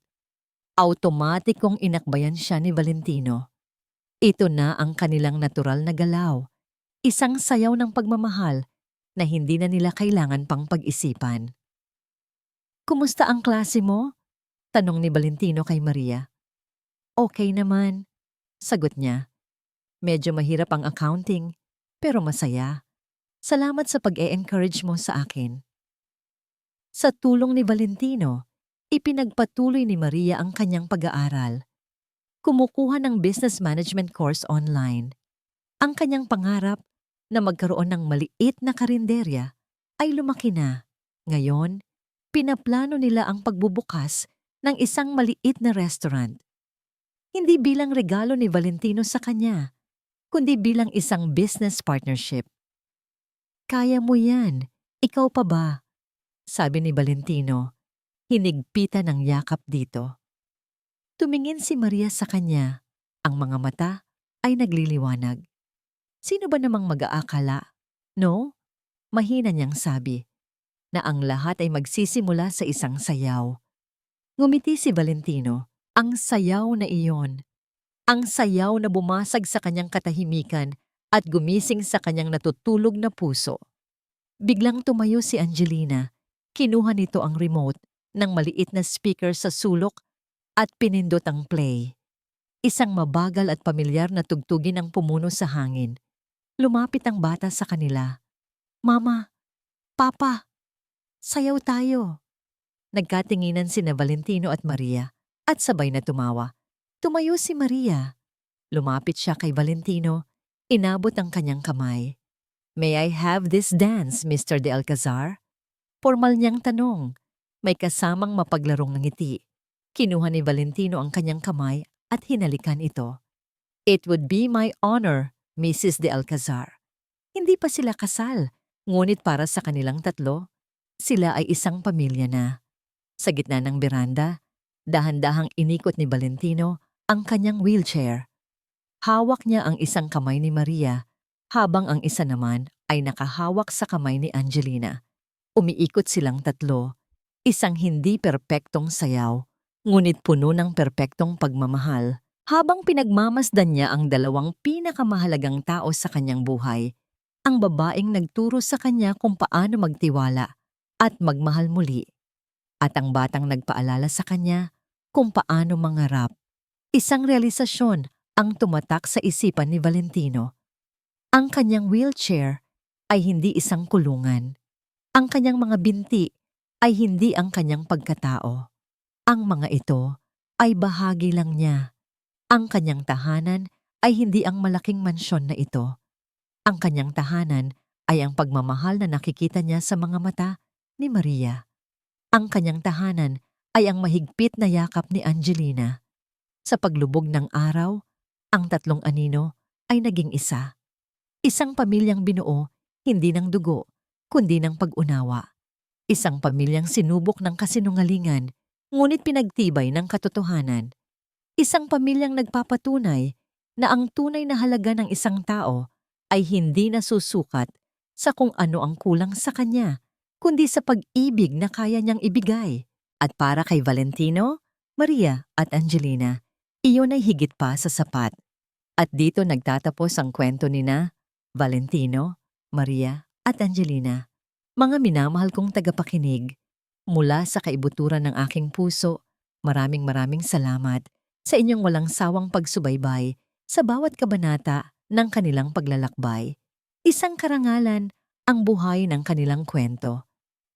Automatikong inakbayan siya ni Valentino. Ito na ang kanilang natural na galaw. Isang sayaw ng pagmamahal na hindi na nila kailangan pang pag-isipan. "Kumusta ang klase mo?" tanong ni Valentino kay Maria. "Okay naman," sagot niya. "Medyo mahirap ang accounting, pero masaya. Salamat sa pag-e-encourage mo sa akin." Sa tulong ni Valentino, ipinagpatuloy ni Maria ang kanyang pag-aaral. Kumukuha ng business management course online. Ang kanyang pangarap na magkaroon ng maliit na karinderya ay lumaki na. Ngayon, pinaplano nila ang pagbubukas ng isang maliit na restaurant. Hindi bilang regalo ni Valentino sa kanya, kundi bilang isang business partnership. "Kaya mo yan. Ikaw pa ba?" sabi ni Valentino, hinigpitan ng yakap dito. Tumingin si Maria sa kanya. Ang mga mata ay nagliliwanag. Sino ba namang mag-aakala? No? Mahina niyang sabi na ang lahat ay magsisimula sa isang sayaw. Ngumiti si Valentino. Ang sayaw na iyon. Ang sayaw na bumasag sa kanyang katahimikan at gumising sa kanyang natutulog na puso. Biglang tumayo si Angelina. Kinuha nito ang remote ng maliit na speaker sa sulok at pinindot ang play. Isang mabagal at pamilyar na tugtugin ang pumuno sa hangin. Lumapit ang bata sa kanila. "Mama, Papa, sayaw tayo." Nagkatinginan sina Valentino at Maria at sabay na tumawa. Tumayo si Maria. Lumapit siya kay Valentino. Inabot ang kanyang kamay. "May I have this dance, Mr. De Alcazar?" Formal niyang tanong. May kasamang mapaglarong ngiti. Kinuha ni Valentino ang kanyang kamay at hinalikan ito. "It would be my honor, Mrs. De Alcazar." Hindi pa sila kasal, ngunit para sa kanilang tatlo, sila ay isang pamilya na. Sa gitna ng beranda, dahan-dahang inikot ni Valentino ang kanyang wheelchair. Hawak niya ang isang kamay ni Maria, habang ang isa naman ay nakahawak sa kamay ni Angelina. Umiikot silang tatlo, isang hindi perpektong sayaw, ngunit puno ng perpektong pagmamahal. Habang pinagmamasdan niya ang dalawang pinakamahalagang tao sa kanyang buhay, ang babaeng nagturo sa kanya kung paano magtiwala at magmahal muli. At ang batang nagpaalala sa kanya kung paano mangarap. Isang realisasyon ang tumatak sa isipan ni Valentino. Ang kanyang wheelchair ay hindi isang kulungan. Ang kanyang mga binti ay hindi ang kanyang pagkatao. Ang mga ito ay bahagi lang niya. Ang kanyang tahanan ay hindi ang malaking mansyon na ito. Ang kanyang tahanan ay ang pagmamahal na nakikita niya sa mga mata ni Maria. Ang kanyang tahanan ay ang mahigpit na yakap ni Angelina. Sa paglubog ng araw, ang tatlong anino ay naging isa. Isang pamilyang binuo, hindi ng dugo, kundi ng pag-unawa. Isang pamilyang sinubok ng kasinungalingan, ngunit pinagtibay ng katotohanan. Isang pamilyang nagpapatunay na ang tunay na halaga ng isang tao ay hindi nasusukat sa kung ano ang kulang sa kanya, kundi sa pag-ibig na kaya niyang ibigay. At para kay Valentino, Maria at Angelina, iyon ay higit pa sa sapat. At dito nagtatapos ang kwento nina Valentino, Maria at Angelina. Mga minamahal kong tagapakinig, mula sa kaibuturan ng aking puso, maraming salamat sa inyong walang sawang pagsubaybay sa bawat kabanata ng kanilang paglalakbay. Isang karangalan ang buhay ng kanilang kwento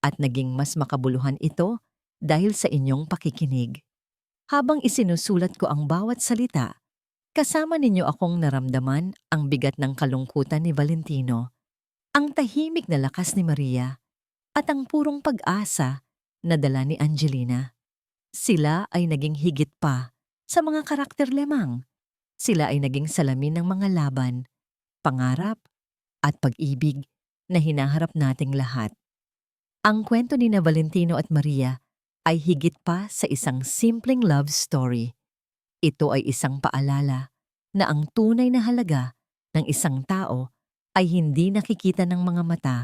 at naging mas makabuluhan ito dahil sa inyong pakikinig. Habang isinusulat ko ang bawat salita, kasama ninyo akong naramdaman ang bigat ng kalungkutan ni Valentino, ang tahimik na lakas ni Maria, at ang purong pag-asa na dala ni Angelina. Sila ay naging higit pa sa mga karakter lemang. Sila ay naging salamin ng mga laban, pangarap, at pag-ibig na hinaharap nating lahat. Ang kwento ni na Valentino at Maria ay higit pa sa isang simpleng love story. Ito ay isang paalala na ang tunay na halaga ng isang tao ay hindi nakikita ng mga mata,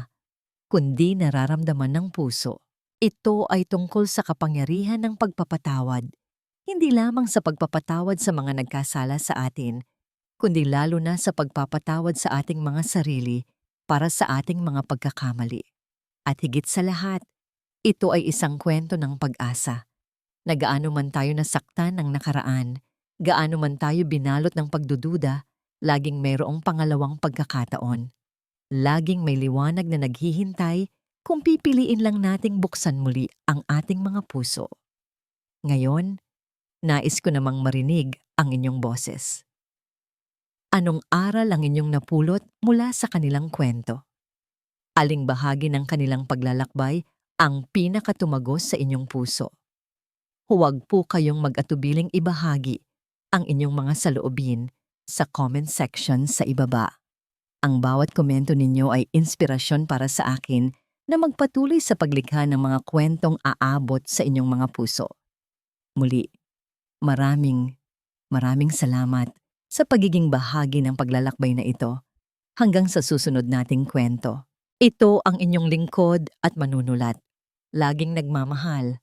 kundi nararamdaman ng puso. Ito ay tungkol sa kapangyarihan ng pagpapatawad, hindi lamang sa pagpapatawad sa mga nagkasala sa atin, kundi lalo na sa pagpapatawad sa ating mga sarili para sa ating mga pagkakamali. At higit sa lahat, ito ay isang kwento ng pag-asa, na gaano man tayo nasaktan ng nakaraan, gaano man tayo binalot ng pagdududa, laging mayroong pangalawang pagkakataon. Laging may liwanag na naghihintay kung pipiliin lang nating buksan muli ang ating mga puso. Ngayon, nais ko namang marinig ang inyong boses. Anong aral ang inyong napulot mula sa kanilang kwento? Aling bahagi ng kanilang paglalakbay ang pinakatumagos sa inyong puso? Huwag po kayong mag-atubiling ibahagi ang inyong mga saloobin sa comment section sa ibaba. Ang bawat komento ninyo ay inspirasyon para sa akin na magpatuloy sa paglikha ng mga kwentong aabot sa inyong mga puso. Muli, maraming salamat sa pagiging bahagi ng paglalakbay na ito. Hanggang sa susunod nating kwento. Ito ang inyong lingkod at manunulat, laging nagmamahal,